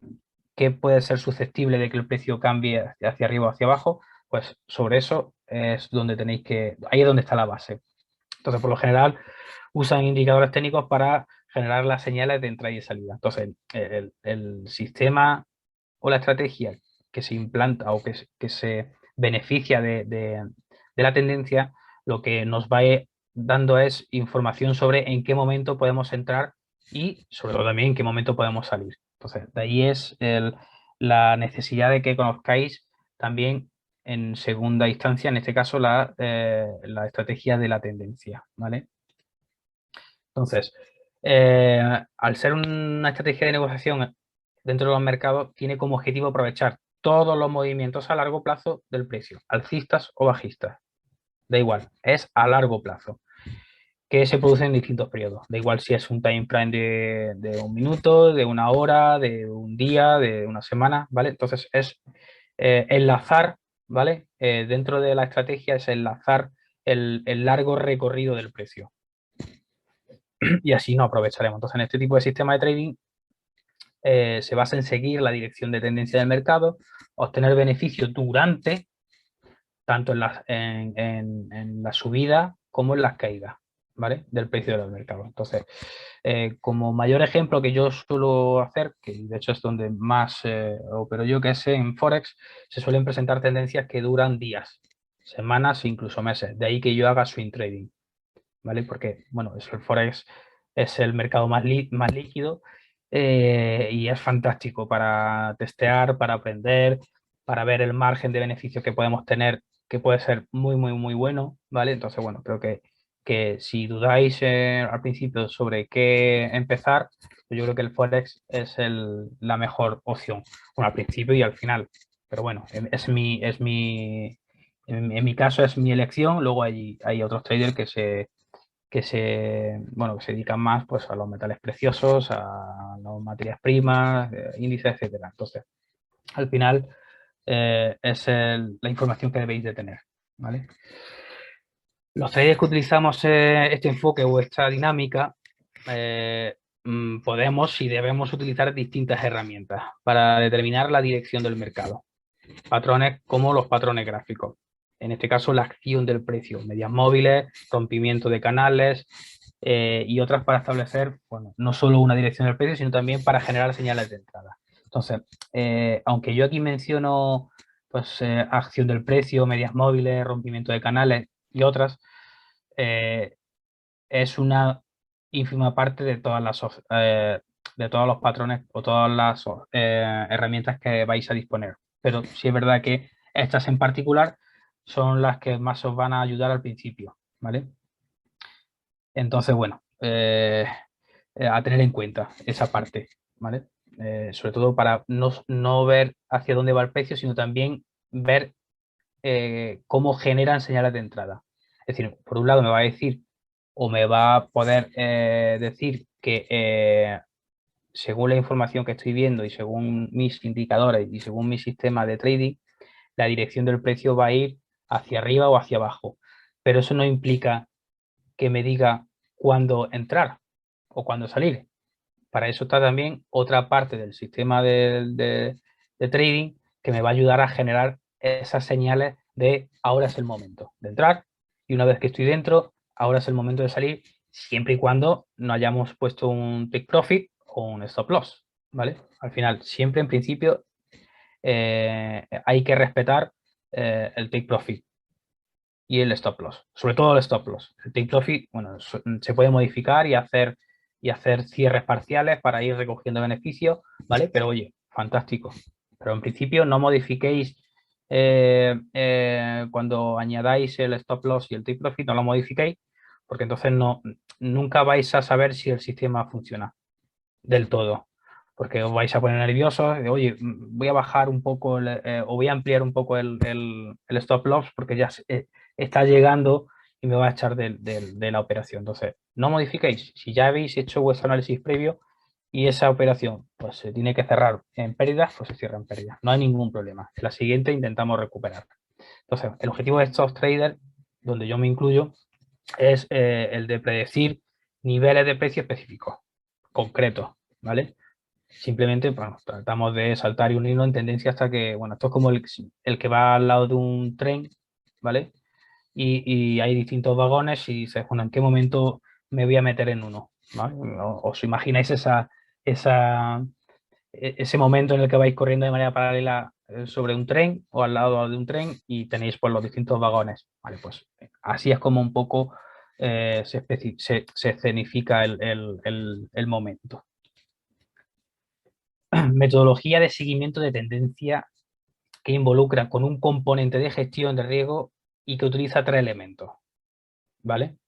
qué puede ser susceptible de que el precio cambie hacia arriba o hacia abajo, pues sobre eso es donde tenéis que, ahí es donde está la base. Entonces, por lo general, usan indicadores técnicos para generar las señales de entrada y salida. Entonces, el sistema o la estrategia que se implanta o que se beneficia de la tendencia, lo que nos va dando es información sobre en qué momento podemos entrar y sobre todo también en qué momento podemos salir. Entonces, de ahí es la necesidad de que conozcáis también en segunda instancia, en este caso, la estrategia de la tendencia, ¿vale? Entonces, al ser una estrategia de negociación dentro de los mercados, tiene como objetivo aprovechar todos los movimientos a largo plazo del precio, alcistas o bajistas. Da igual, es a largo plazo, que se produce en distintos periodos. Da igual si es un time frame de un minuto, de una hora, de un día, de una semana, ¿vale? Entonces es enlazar, ¿vale? Dentro de la estrategia es enlazar el largo recorrido del precio. Y así no aprovecharemos. Entonces, en este tipo de sistema de trading se basa en seguir la dirección de tendencia del mercado, obtener beneficios durante, tanto en la subida como en las caídas, ¿vale? Del precio del mercado. Entonces, como mayor ejemplo que yo suelo hacer, que de hecho es donde más opero yo, que es en Forex, se suelen presentar tendencias que duran días, semanas e incluso meses. De ahí que yo haga swing trading, ¿vale? Porque, bueno, el Forex es el mercado más líquido y es fantástico para testear, para aprender, para ver el margen de beneficio que podemos tener, que puede ser muy, muy, muy bueno, ¿vale? Entonces, bueno, creo que si dudáis al principio sobre qué empezar, pues yo creo que el Forex es la mejor opción, bueno, al principio y al final, pero bueno, en mi caso es mi elección, luego hay otros traders bueno, que se dedican más pues, a los metales preciosos, a las materias primas, índices, etcétera. Entonces, al final es la información que debéis de tener, ¿vale? Los traders que utilizamos este enfoque o esta dinámica podemos y debemos utilizar distintas herramientas para determinar la dirección del mercado. Patrones como los patrones gráficos. En este caso, la acción del precio, medias móviles, rompimiento de canales y otras para establecer, bueno, no solo una dirección del precio, sino también para generar señales de entrada. Entonces, aunque yo aquí menciono pues, acción del precio, medias móviles, rompimiento de canales y otras, es una ínfima parte de todos los patrones o todas las herramientas que vais a disponer. Pero sí es verdad que estas en particular son las que más os van a ayudar al principio, ¿vale? Entonces, bueno, a tener en cuenta esa parte, ¿vale? Sobre todo para no ver hacia dónde va el precio, sino también ver cómo generan señales de entrada. Es decir, por un lado me va a decir o me va a poder decir que según la información que estoy viendo y según mis indicadores y según mi sistema de trading, la dirección del precio va a ir hacia arriba o hacia abajo. Pero eso no implica que me diga cuándo entrar o cuándo salir. Para eso está también otra parte del sistema de trading que me va a ayudar a generar esas señales de ahora es el momento de entrar y una vez que estoy dentro, ahora es el momento de salir, siempre y cuando no hayamos puesto un take profit o un stop loss, ¿vale? Al final, siempre en principio hay que respetar el take profit y el stop loss, sobre todo el stop loss. El take profit, bueno, se puede modificar y hacer y hacer cierres parciales para ir recogiendo beneficios, ¿vale? Pero oye, fantástico. Pero en principio no modifiquéis cuando añadáis el stop loss y el take profit, no lo modifiquéis, porque entonces nunca vais a saber si el sistema funciona del todo, porque os vais a poner nerviosos, de, oye, voy a bajar un poco o voy a ampliar un poco el stop loss porque ya está llegando y me va a echar de la operación. Entonces, no modifiquéis. Si ya habéis hecho vuestro análisis previo y esa operación pues se tiene que cerrar en pérdidas, pues se cierra en pérdidas. No hay ningún problema. En la siguiente intentamos recuperar. Entonces, el objetivo de estos traders, donde yo me incluyo, es el de predecir niveles de precio específicos, concretos, ¿vale? Simplemente, bueno, tratamos de saltar y unirnos en tendencia hasta que, bueno, esto es como el que va al lado de un tren, ¿vale? Y hay distintos vagones y dices, bueno, ¿en qué momento me voy a meter en uno? ¿Vale? ¿Os imagináis ese momento en el que vais corriendo de manera paralela sobre un tren o al lado de un tren y tenéis pues los distintos vagones? Vale, pues así es como un poco se escenifica el momento. Metodología de seguimiento de tendencia que involucra con un componente de gestión de riesgo y que utiliza 3 elementos, ¿vale?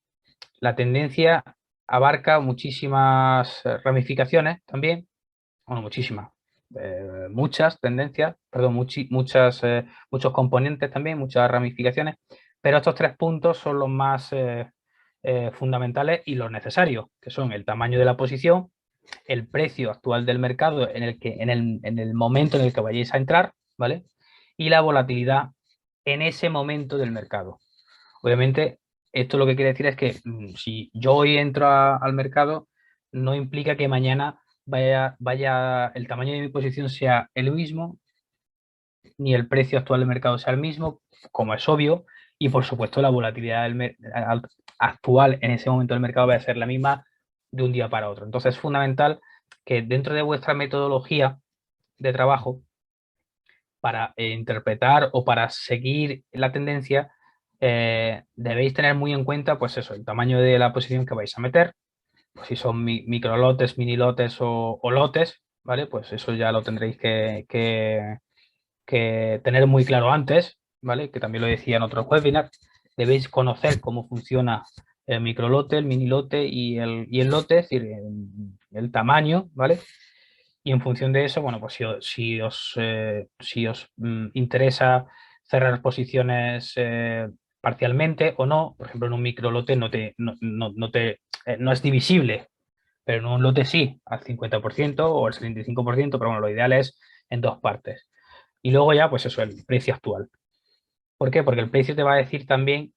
La tendencia abarca muchísimas ramificaciones también, bueno, muchísimas, muchas tendencias, perdón, muchos componentes también, muchas ramificaciones, pero estos 3 puntos son los más fundamentales y los necesarios, que son el tamaño de la posición, el precio actual del mercado en el momento en el que vayáis a entrar, ¿vale? Y la volatilidad en ese momento del mercado. Obviamente, esto lo que quiere decir es que si yo hoy entro al mercado, no implica que mañana el tamaño de mi posición sea el mismo, ni el precio actual del mercado sea el mismo, como es obvio, y por supuesto la volatilidad actual en ese momento del mercado va a ser la misma de un día para otro. Entonces es fundamental que dentro de vuestra metodología de trabajo, para interpretar o para seguir la tendencia, debéis tener muy en cuenta, pues eso, el tamaño de la posición que vais a meter, pues si son micro lotes, mini lotes o lotes, ¿vale? Pues eso ya lo tendréis que tener muy claro antes, ¿vale? Que también lo decía en otros webinars. Debéis conocer cómo funciona el microlote, el mini lote y el lote, es decir, el tamaño, ¿vale? Y en función de eso, bueno, pues si os interesa cerrar posiciones parcialmente o no, por ejemplo, en un microlote no es divisible, pero en un lote sí, al 50% o al 75%, pero bueno, lo ideal es en 2 partes. Y luego ya, pues eso, el precio actual. ¿Por qué? Porque el precio te va a decir también,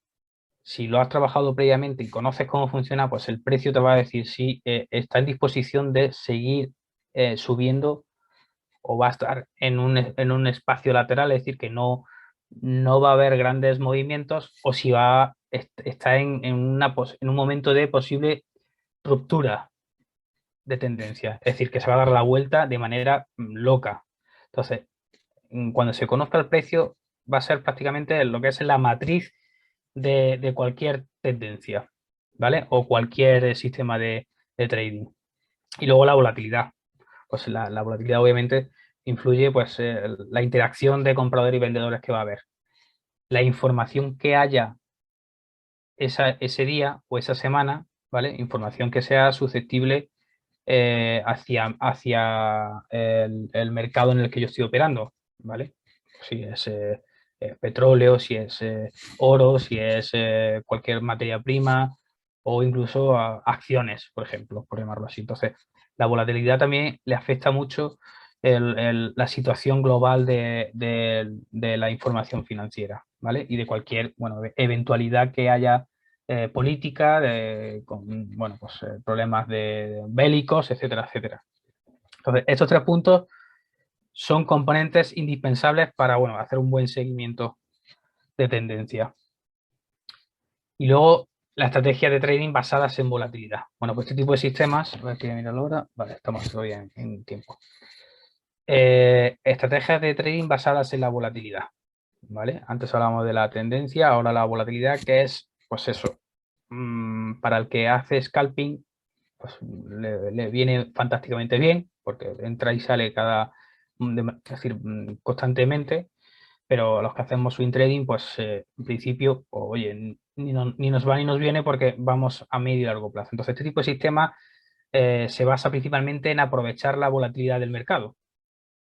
si lo has trabajado previamente y conoces cómo funciona, pues el precio te va a decir si está en disposición de seguir subiendo o va a estar en un espacio lateral, es decir, que no va a haber grandes movimientos, o si está en un momento de posible ruptura de tendencia, es decir, que se va a dar la vuelta de manera loca. Entonces, cuando se conozca el precio, va a ser prácticamente lo que es la matriz de cualquier tendencia, ¿vale? O cualquier sistema de trading. Y luego la volatilidad. Pues la volatilidad obviamente influye pues la interacción de compradores y vendedores que va a haber. La información que haya ese día o esa semana, ¿vale? Información que sea susceptible hacia el mercado en el que yo estoy operando, ¿vale? Si es petróleo, si es oro, si es cualquier materia prima o incluso acciones, por ejemplo, por llamarlo así. Entonces, la volatilidad también le afecta mucho la situación global de la información financiera, ¿vale? Y de cualquier, bueno, eventualidad que haya política, con bueno, pues, problemas bélicos, etcétera, etcétera. Entonces, estos 3 puntos son componentes indispensables para, bueno, hacer un buen seguimiento de tendencia. Y luego, la estrategia de trading basadas en volatilidad. Bueno, pues este tipo de sistemas, a ver que mira ahora, vale, estamos todavía en tiempo. Estrategias de trading basadas en la volatilidad, ¿vale? Antes hablábamos de la tendencia, ahora la volatilidad, que es, pues eso, para el que hace scalping, pues le viene fantásticamente bien, porque entra y sale es decir, constantemente, pero a los que hacemos swing trading, pues en principio, oye, ni nos va ni nos viene porque vamos a medio y largo plazo. Entonces, este tipo de sistema se basa principalmente en aprovechar la volatilidad del mercado,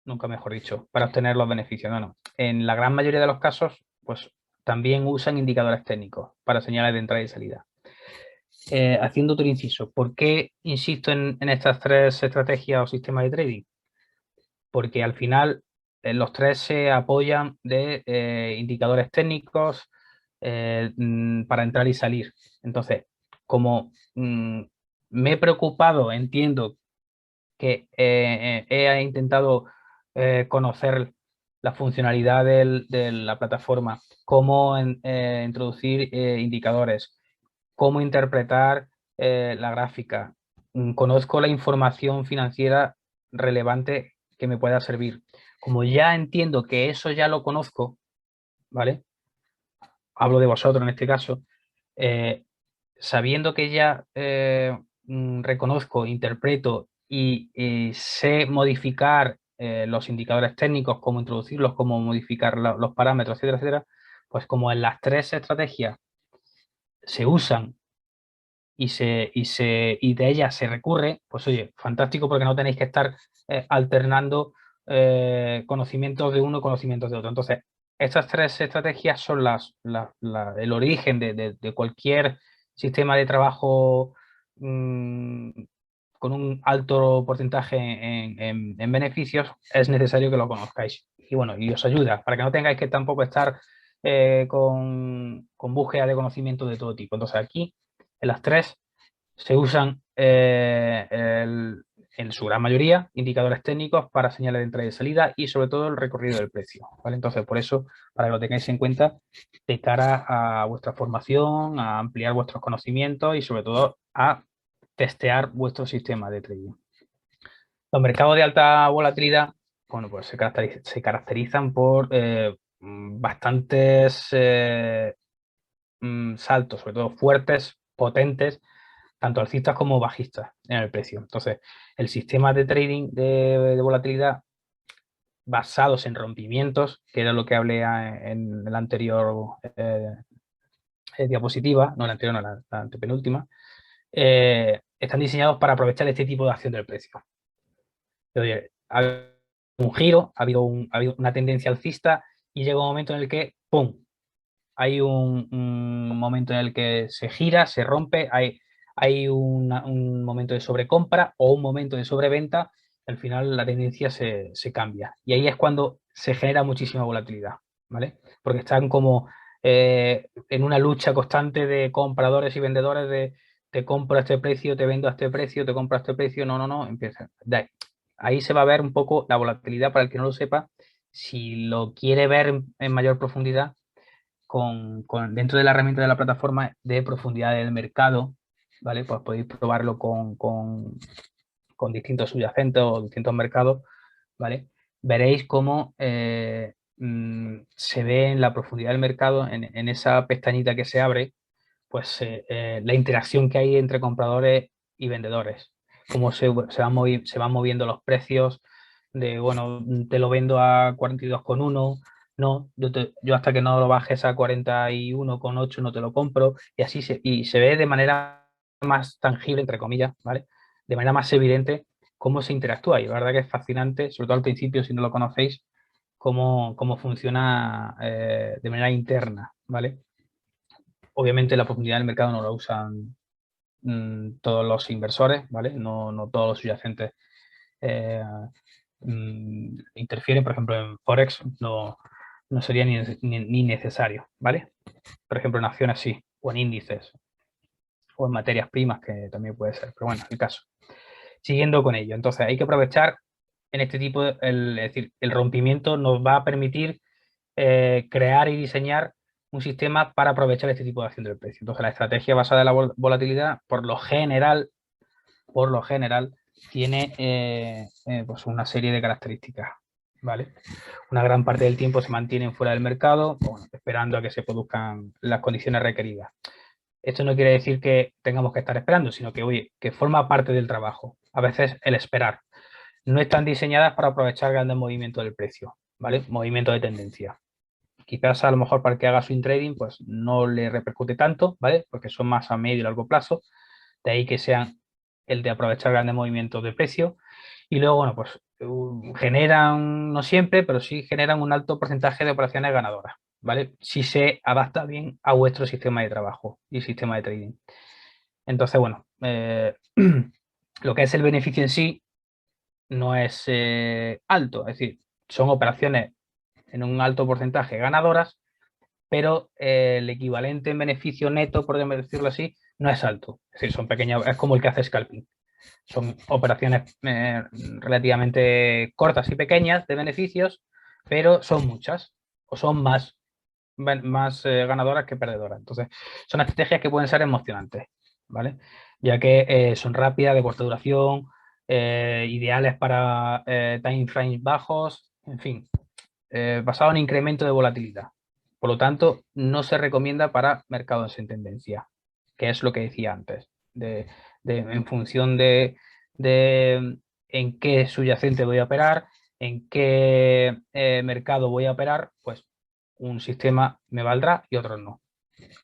nunca mejor dicho, para obtener los beneficios. No. En la gran mayoría de los casos, pues también usan indicadores técnicos para señales de entrada y salida. Haciendo otro inciso, ¿por qué insisto en estas tres estrategias o sistemas de trading? Porque al final los tres se apoyan de indicadores técnicos para entrar y salir. Entonces, como me he preocupado, entiendo que he intentado conocer la funcionalidad de la plataforma, cómo introducir indicadores, cómo interpretar la gráfica. Conozco la información financiera relevante que me pueda servir. Como ya entiendo que eso ya lo conozco, ¿vale? Hablo de vosotros en este caso. eh, Sabiendo que ya reconozco, interpreto y sé modificar los indicadores técnicos, cómo introducirlos, cómo modificar los parámetros, etcétera, etcétera, pues como en las tres estrategias se usan y de ellas se recurre, pues oye, fantástico porque no tenéis que estar alternando conocimientos de uno y conocimientos de otro. Entonces, estas tres estrategias son el origen de cualquier sistema de trabajo con un alto porcentaje en beneficios. Es necesario que lo conozcáis. Y bueno, y os ayuda para que no tengáis que tampoco estar con búsqueda de conocimiento de todo tipo. Entonces, aquí en las tres se usan en su gran mayoría indicadores técnicos para señales de entrada y salida y sobre todo el recorrido del precio, ¿vale? Entonces, por eso, para que lo tengáis en cuenta de cara a vuestra formación, a ampliar vuestros conocimientos y sobre todo a testear vuestro sistema de trading. Los mercados de alta volatilidad, bueno, pues se caracterizan por bastantes saltos, sobre todo fuertes, potentes, tanto alcistas como bajistas en el precio. Entonces, el sistema de trading de volatilidad basados en rompimientos, que era lo que hablé en la anterior diapositiva, no la anterior, no la antepenúltima, están diseñados para aprovechar este tipo de acción del precio. Oye, ha habido un giro, ha habido una tendencia alcista y llega un momento en el que, ¡pum!, hay un momento en el que se gira, se rompe, hay un momento de sobrecompra o un momento de sobreventa, al final la tendencia se cambia. Y ahí es cuando se genera muchísima volatilidad, ¿vale? Porque están como en una lucha constante de compradores y vendedores de te compro a este precio, te vendo a este precio, te compro a este precio, no, empieza. Ahí se va a ver un poco la volatilidad para el que no lo sepa. Si lo quiere ver en mayor profundidad, dentro de la herramienta de la plataforma de profundidad del mercado, ¿vale? Pues podéis probarlo con distintos subyacentes o distintos mercados, ¿vale? Veréis cómo se ve en la profundidad del mercado, en esa pestañita que se abre, pues la interacción que hay entre compradores y vendedores, cómo se van moviendo los precios de, bueno, te lo vendo a 42,1, no, yo hasta que no lo bajes a 41,8 no te lo compro, y así y se ve de manera más tangible, entre comillas, ¿vale? De manera más evidente cómo se interactúa, y la verdad que es fascinante, sobre todo al principio, si no lo conocéis, cómo funciona de manera interna, ¿vale? Obviamente la profundidad del mercado no la usan todos los inversores, ¿vale? No todos los subyacentes interfieren, por ejemplo, en Forex no sería ni necesario, ¿vale? Por ejemplo, en acciones sí, o en índices, o en materias primas, que también puede ser, pero bueno, el caso. Siguiendo con ello, entonces hay que aprovechar en este tipo, es decir, el rompimiento nos va a permitir crear y diseñar un sistema para aprovechar este tipo de acción del precio. Entonces, la estrategia basada en la volatilidad, por lo general, tiene pues una serie de características, ¿vale? Una gran parte del tiempo se mantienen fuera del mercado, bueno, esperando a que se produzcan las condiciones requeridas. Esto no quiere decir que tengamos que estar esperando, sino que, oye, que forma parte del trabajo. A veces el esperar. No están diseñadas para aprovechar grandes movimientos del precio, ¿vale? Movimiento de tendencia. Quizás a lo mejor para el que haga swing trading, pues no le repercute tanto, ¿vale? Porque son más a medio y largo plazo. De ahí que sean el de aprovechar grandes movimientos de precio. Y luego, bueno, pues generan, no siempre, pero sí generan un alto porcentaje de operaciones ganadoras, ¿vale? Si se adapta bien a vuestro sistema de trabajo y sistema de trading. Entonces, bueno, lo que es el beneficio en sí no es alto, es decir, son operaciones en un alto porcentaje ganadoras, pero el equivalente en beneficio neto, por decirlo así, no es alto. Es decir, son pequeñas, es como el que hace scalping. Son operaciones relativamente cortas y pequeñas de beneficios, pero son muchas o son más ganadoras que perdedoras. Entonces, son estrategias que pueden ser emocionantes, ¿vale? Ya que son rápidas, de corta duración, ideales para time frames bajos, en fin, basado en incremento de volatilidad. Por lo tanto, no se recomienda para mercados en tendencia, que es lo que decía antes, en función de en qué subyacente voy a operar, en qué mercado voy a operar, pues un sistema me valdrá y otros no.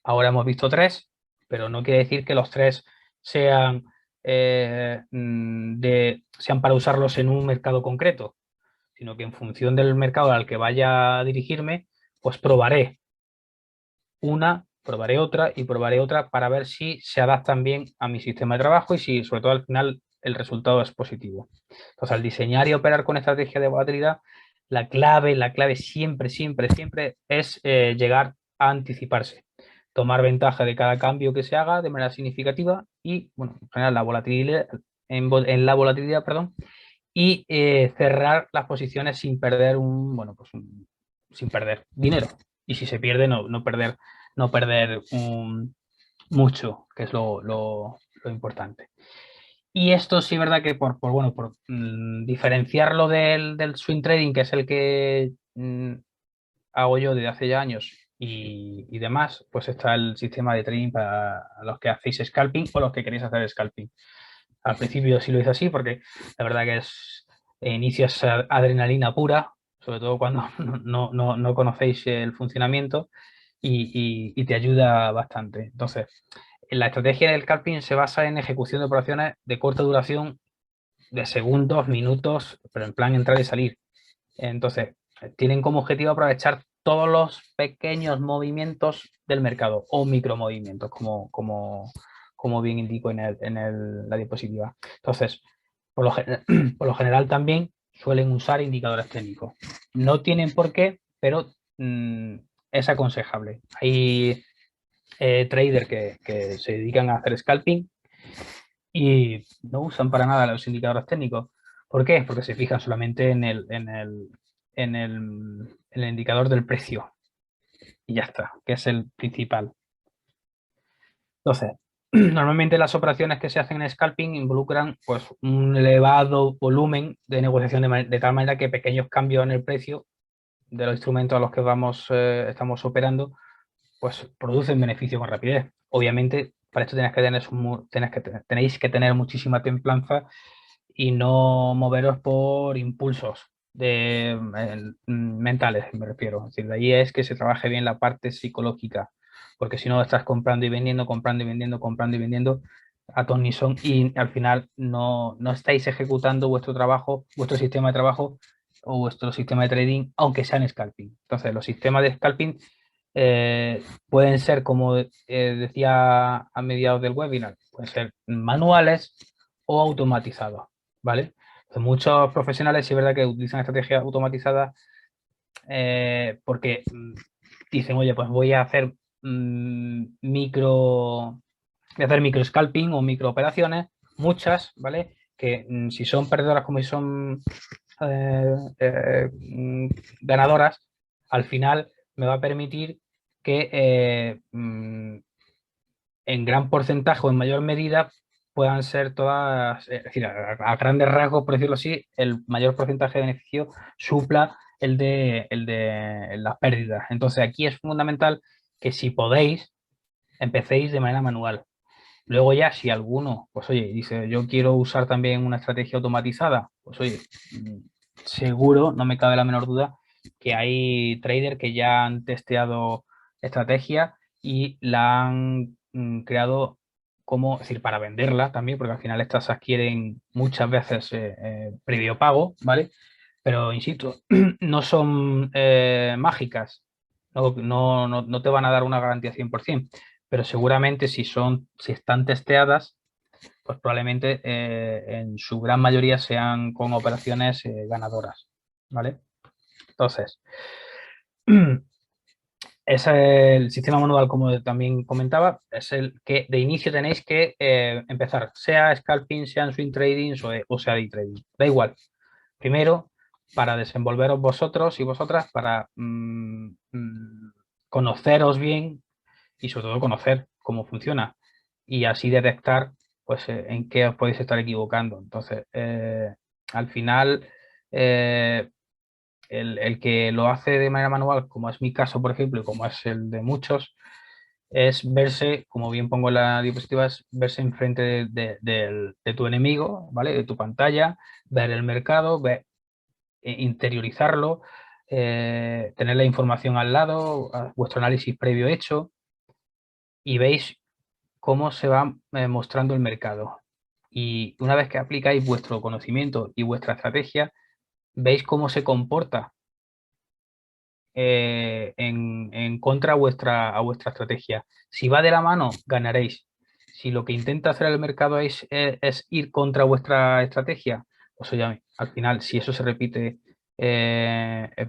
Ahora hemos visto tres, pero no quiere decir que los tres sean, sean para usarlos en un mercado concreto, sino que en función del mercado al que vaya a dirigirme, pues probaré otra y probaré otra para ver si se adaptan bien a mi sistema de trabajo y si sobre todo al final el resultado es positivo. Entonces, al diseñar y operar con estrategia de volatilidad, la clave siempre, siempre, siempre es llegar a anticiparse, tomar ventaja de cada cambio que se haga de manera significativa y, bueno, en general la volatilidad, en la volatilidad, perdón, y cerrar las posiciones sin perder sin perder dinero. Y si se pierde, no perder mucho, que es lo importante. Y esto sí es verdad que por diferenciarlo del swing trading, que es el que hago yo desde hace ya años y demás, pues está el sistema de trading para los que hacéis scalping o los que queréis hacer scalping. Al principio sí lo hice así porque la verdad que inicio es adrenalina pura, sobre todo cuando no conocéis el funcionamiento y te ayuda bastante. Entonces, la estrategia del scalping se basa en ejecución de operaciones de corta duración, de segundos, minutos, pero en plan entrar y salir. Entonces, tienen como objetivo aprovechar todos los pequeños movimientos del mercado o micromovimientos, como bien indico en la diapositiva. Entonces, por lo general también suelen usar indicadores técnicos. No tienen por qué, pero es aconsejable. Hay traders que se dedican a hacer scalping y no usan para nada los indicadores técnicos. ¿Por qué? Porque se fijan solamente en el indicador del precio y ya está, que es el principal. Entonces, normalmente las operaciones que se hacen en scalping involucran pues, un elevado volumen de negociación de tal manera que pequeños cambios en el precio de los instrumentos a los que estamos operando pues producen beneficio con rapidez. Obviamente, para esto tenéis que tener muchísima templanza y no moveros por impulsos mentales, me refiero. Es decir, de ahí es que se trabaje bien la parte psicológica, porque si no estás comprando y vendiendo, comprando y vendiendo, comprando y vendiendo a ton ni son y al final no estáis ejecutando vuestro trabajo, vuestro sistema de trabajo o vuestro sistema de trading, aunque sea en scalping. Entonces, los sistemas de scalping pueden ser, como decía a mediados del webinar, pueden ser manuales o automatizados, ¿vale? Entonces, muchos profesionales sí es verdad que utilizan estrategias automatizadas porque dicen, oye, pues voy a hacer micro scalping o micro operaciones, muchas, ¿vale? Que si son perdedoras como si son ganadoras, al final me va a permitir que en gran porcentaje o en mayor medida puedan ser todas, es decir, a grandes rasgos, por decirlo así, el mayor porcentaje de beneficio supla el de las pérdidas. Entonces aquí es fundamental que si podéis, empecéis de manera manual. Luego ya, si alguno, pues oye, dice, yo quiero usar también una estrategia automatizada, pues oye, seguro, no me cabe la menor duda, que hay traders que ya han testeado estrategia y la han creado como, es decir, para venderla también, porque al final estas se adquieren muchas veces previo pago, ¿vale? Pero insisto, no son mágicas, no te van a dar una garantía 100%, pero seguramente si están testeadas, pues probablemente en su gran mayoría sean con operaciones ganadoras, ¿vale? Entonces, es el sistema manual, como también comentaba, es el que de inicio tenéis que empezar, sea scalping, sea en swing trading o sea day trading, da igual. Primero, para desenvolveros vosotros y vosotras, para conoceros bien y sobre todo conocer cómo funciona y así detectar pues en qué os podéis estar equivocando. Entonces, al final, eh, el que lo hace de manera manual, como es mi caso, por ejemplo, y como es el de muchos, es verse, como bien pongo en la diapositiva, es verse enfrente de tu enemigo, ¿vale? De tu pantalla, ver el mercado, interiorizarlo, tener la información al lado, vuestro análisis previo hecho, y veis cómo se va mostrando el mercado. Y una vez que aplicáis vuestro conocimiento y vuestra estrategia, veis cómo se comporta en contra a vuestra estrategia. Si va de la mano, ganaréis. Si lo que intenta hacer el mercado es ir contra vuestra estrategia, pues oye, al final, si eso se repite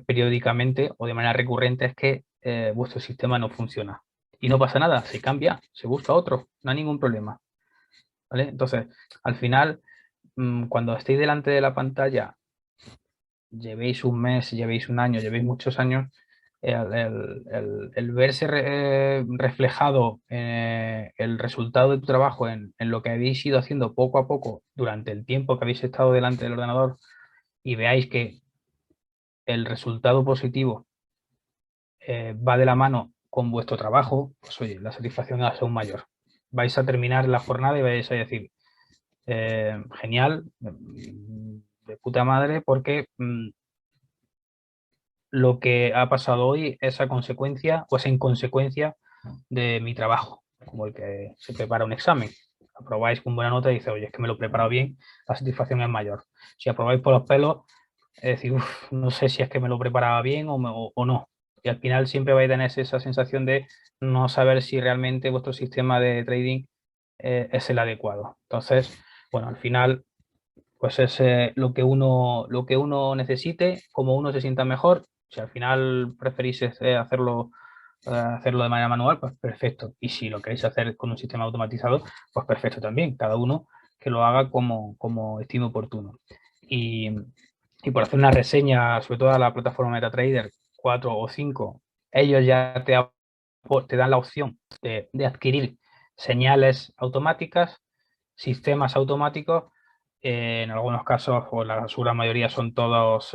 periódicamente o de manera recurrente, es que vuestro sistema no funciona. Y no pasa nada, se cambia, se busca otro, no hay ningún problema. ¿Vale? Entonces, al final, cuando estéis delante de la pantalla, llevéis un mes, llevéis un año, llevéis muchos años, el verse reflejado el resultado de tu trabajo en lo que habéis ido haciendo poco a poco durante el tiempo que habéis estado delante del ordenador y veáis que el resultado positivo va de la mano con vuestro trabajo, pues oye, la satisfacción es aún mayor. Vais a terminar la jornada y vais a decir, genial, de puta madre, porque lo que ha pasado hoy es a consecuencia o es en consecuencia de mi trabajo, como el que se prepara un examen. Aprobáis con buena nota y dice, oye, es que me lo he preparado bien, la satisfacción es mayor. Si aprobáis por los pelos, es decir, "Uf, no sé si es que me lo preparaba bien o no". Y al final siempre vais a tener esa sensación de no saber si realmente vuestro sistema de trading es el adecuado. Entonces, bueno, al final pues es lo que uno necesite, como uno se sienta mejor. Si al final preferís hacerlo de manera manual, pues perfecto. Y si lo queréis hacer con un sistema automatizado, pues perfecto también. Cada uno que lo haga como estime oportuno. Y, y por hacer una reseña, sobre todo a la plataforma MetaTrader 4 o 5, ellos ya te dan la opción de adquirir señales automáticas, sistemas automáticos, en algunos casos, o la gran mayoría son todos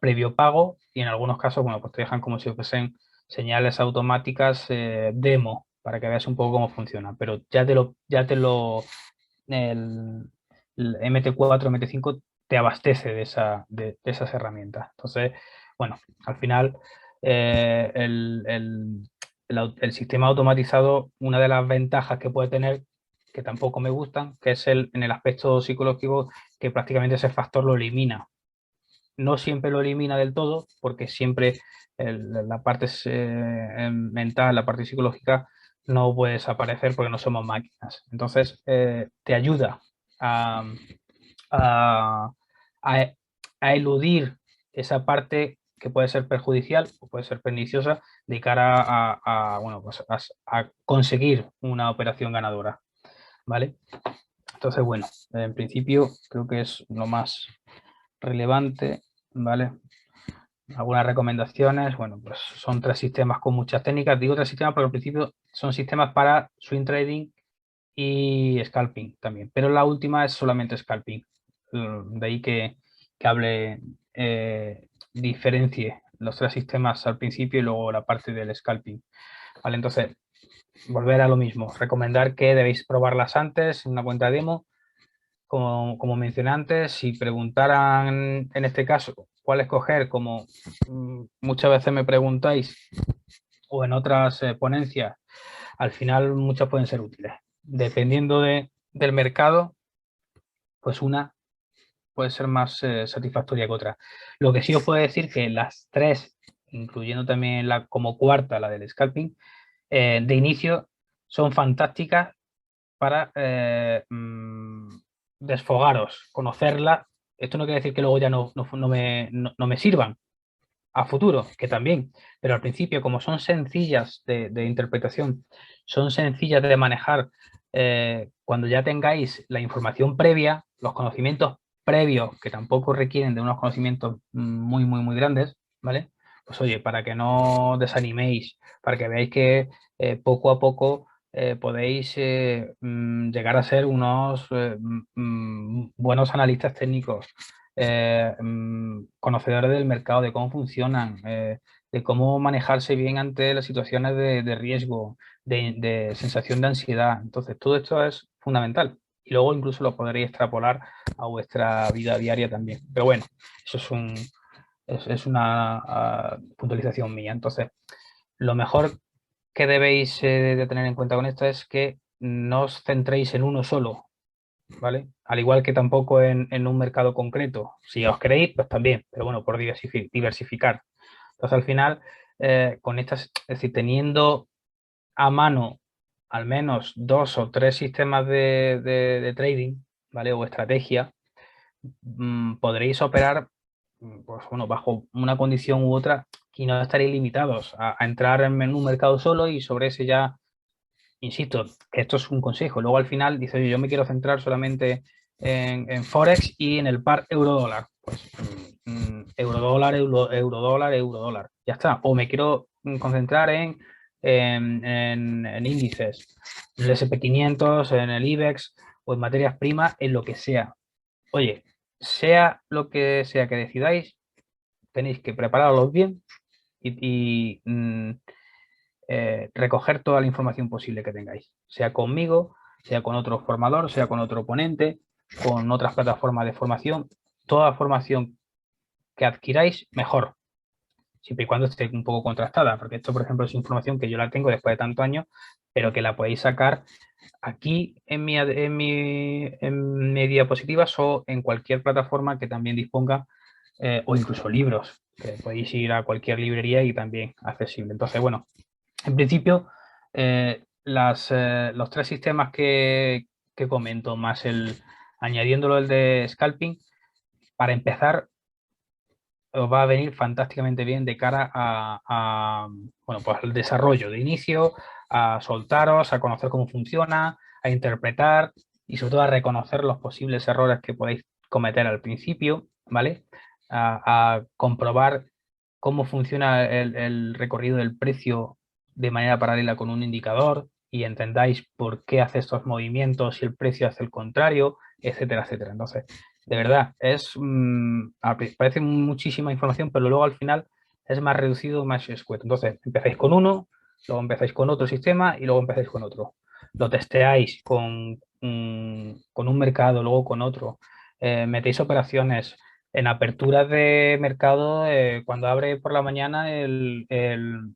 previo pago, y en algunos casos, bueno, pues te dejan como si fuesen señales automáticas demo, para que veas un poco cómo funciona. Pero el, el MT4, MT5 te abastece de esas herramientas. Entonces, bueno, al final, el sistema automatizado, una de las ventajas que puede tener, que tampoco me gustan, que es en el aspecto psicológico, que prácticamente ese factor lo elimina. No siempre lo elimina del todo, porque siempre la parte mental, la parte psicológica, no puede desaparecer porque no somos máquinas. Entonces, te ayuda a, a, a- a eludir esa parte que puede ser perjudicial o puede ser perniciosa de cara bueno, pues a conseguir una operación ganadora. ¿Vale? Entonces, bueno, en principio creo que es lo más relevante, ¿vale? Algunas recomendaciones, bueno, pues son tres sistemas con muchas técnicas. Digo tres sistemas porque al principio son sistemas para swing trading y scalping también, pero la última es solamente scalping. De ahí que hable, diferencie los tres sistemas al principio y luego la parte del scalping. ¿Vale? Entonces, volver a lo mismo, recomendar que debéis probarlas antes en una cuenta demo, como mencioné antes. Si preguntaran en este caso cuál escoger, como muchas veces me preguntáis, o en otras ponencias, al final muchas pueden ser útiles. Dependiendo del mercado, pues una puede ser más satisfactoria que otra. Lo que sí os puedo decir que las tres, incluyendo también la como cuarta, la del scalping, de inicio son fantásticas para desfogaros, conocerla. Esto no quiere decir que luego ya no me sirvan a futuro, que también, pero al principio, como son sencillas de interpretación, son sencillas de manejar, cuando ya tengáis la información previa, los conocimientos previos, que tampoco requieren de unos conocimientos muy grandes, ¿vale? Pues oye, para que no desaniméis, para que veáis que poco a poco podéis llegar a ser unos buenos analistas técnicos, conocedores del mercado, de cómo funcionan, de cómo manejarse bien ante las situaciones de riesgo, de sensación de ansiedad. Entonces, todo esto es fundamental. Y luego incluso lo podréis extrapolar a vuestra vida diaria también. Pero bueno, eso es una puntualización mía. Entonces, lo mejor que debéis de tener en cuenta con esto es que no os centréis en uno solo, ¿vale? Al igual que tampoco en un mercado concreto. Si os queréis, pues también, pero bueno, por diversificar. Entonces, al final, con estas, es decir, teniendo a mano al menos 2 o 3 sistemas de trading, ¿vale? O estrategia, podréis operar, pues bueno, bajo una condición u otra y no estaréis limitados a entrar en un mercado solo y sobre ese ya. Insisto, que esto es un consejo. Luego al final dice, oye, yo me quiero centrar solamente en Forex y en el par euro-dólar. Pues euro-dólar, euro-dólar, euro-dólar. Ya está. O me quiero concentrar en índices, en el SP 500, en el IBEX o en materias primas, en lo que sea. Oye, sea lo que sea que decidáis, tenéis que prepararlos bien y recoger toda la información posible que tengáis, sea conmigo, sea con otro formador, sea con otro ponente, con otras plataformas de formación. Toda formación que adquiráis, mejor, siempre y cuando esté un poco contrastada, porque esto, por ejemplo, es información que yo la tengo después de tantos años, pero que la podéis sacar aquí en mi diapositivas o en cualquier plataforma que también disponga, o incluso libros, que podéis ir a cualquier librería y también accesible. Entonces, bueno, en principio, los 3 sistemas que comento, más añadiéndolo el de scalping, para empezar, os va a venir fantásticamente bien de cara bueno, pues al desarrollo de inicio, a soltaros, a conocer cómo funciona, a interpretar y sobre todo a reconocer los posibles errores que podéis cometer al principio, ¿vale? A comprobar cómo funciona el recorrido del precio de manera paralela con un indicador y entendáis por qué hace estos movimientos y el precio hace el contrario, etcétera, etcétera. Entonces, de verdad, parece muchísima información, pero luego al final es más reducido, más escueto. Entonces, empezáis con uno, luego empezáis con otro sistema y luego empezáis con otro. Lo testeáis con un mercado, luego con otro. Metéis operaciones en aperturas de mercado, cuando abre por la mañana el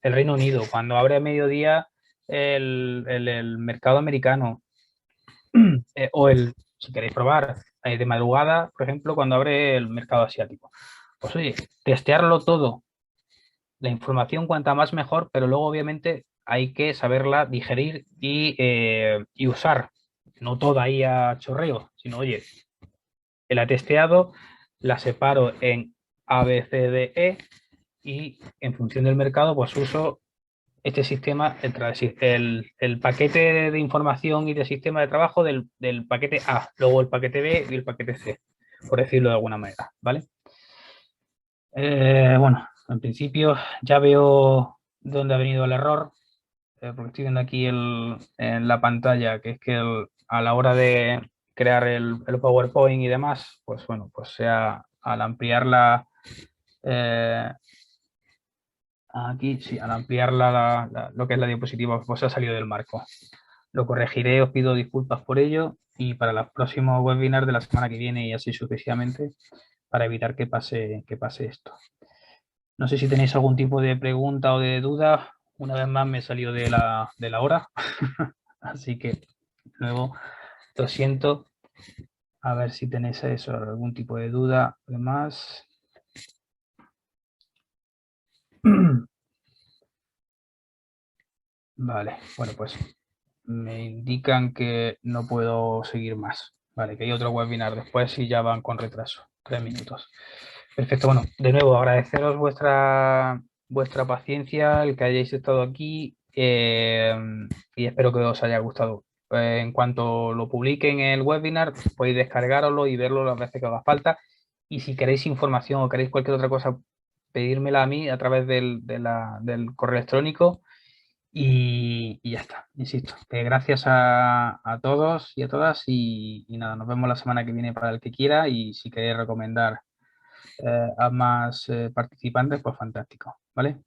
Reino Unido, cuando abre a mediodía el mercado americano, si queréis probar, de madrugada, por ejemplo, cuando abre el mercado asiático. Pues oye, testearlo todo, la información cuanta más mejor, pero luego obviamente hay que saberla digerir y usar, no toda ahí a chorreo, sino oye, la he testeado, la separo en A, B, C, D, E y en función del mercado pues uso este sistema, el paquete de información y de sistema de trabajo del paquete A, luego el paquete B y el paquete C, por decirlo de alguna manera, ¿vale? Bueno, en principio ya veo dónde ha venido el error, porque estoy viendo aquí en la pantalla que es que a la hora de crear el PowerPoint y demás, pues bueno, pues sea al ampliar eh, Aquí, sí, al ampliar lo que es la diapositiva, pues ha salido del marco. Lo corregiré, os pido disculpas por ello y para los próximos webinars de la semana que viene y así sucesivamente para evitar que pase esto. No sé si tenéis algún tipo de pregunta o de duda. Una vez más me salió de la hora, así que luego lo siento. A ver si tenéis eso, algún tipo de duda. Además, vale, bueno, pues me indican que no puedo seguir más. Vale, que hay otro webinar después y ya van con retraso. 3 minutos. Perfecto, bueno, de nuevo agradeceros vuestra paciencia, el que hayáis estado aquí y espero que os haya gustado. En cuanto lo publiquen en el webinar, podéis descargarlo y verlo las veces que haga falta. Y si queréis información o queréis cualquier otra cosa, pedírmela a mí a través del correo electrónico y ya está, insisto. Que gracias a todos y a todas y nada, nos vemos la semana que viene para el que quiera y si queréis recomendar a más participantes, pues fantástico, ¿vale?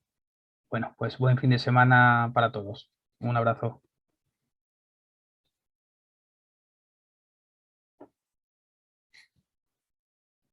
Bueno, pues buen fin de semana para todos. Un abrazo.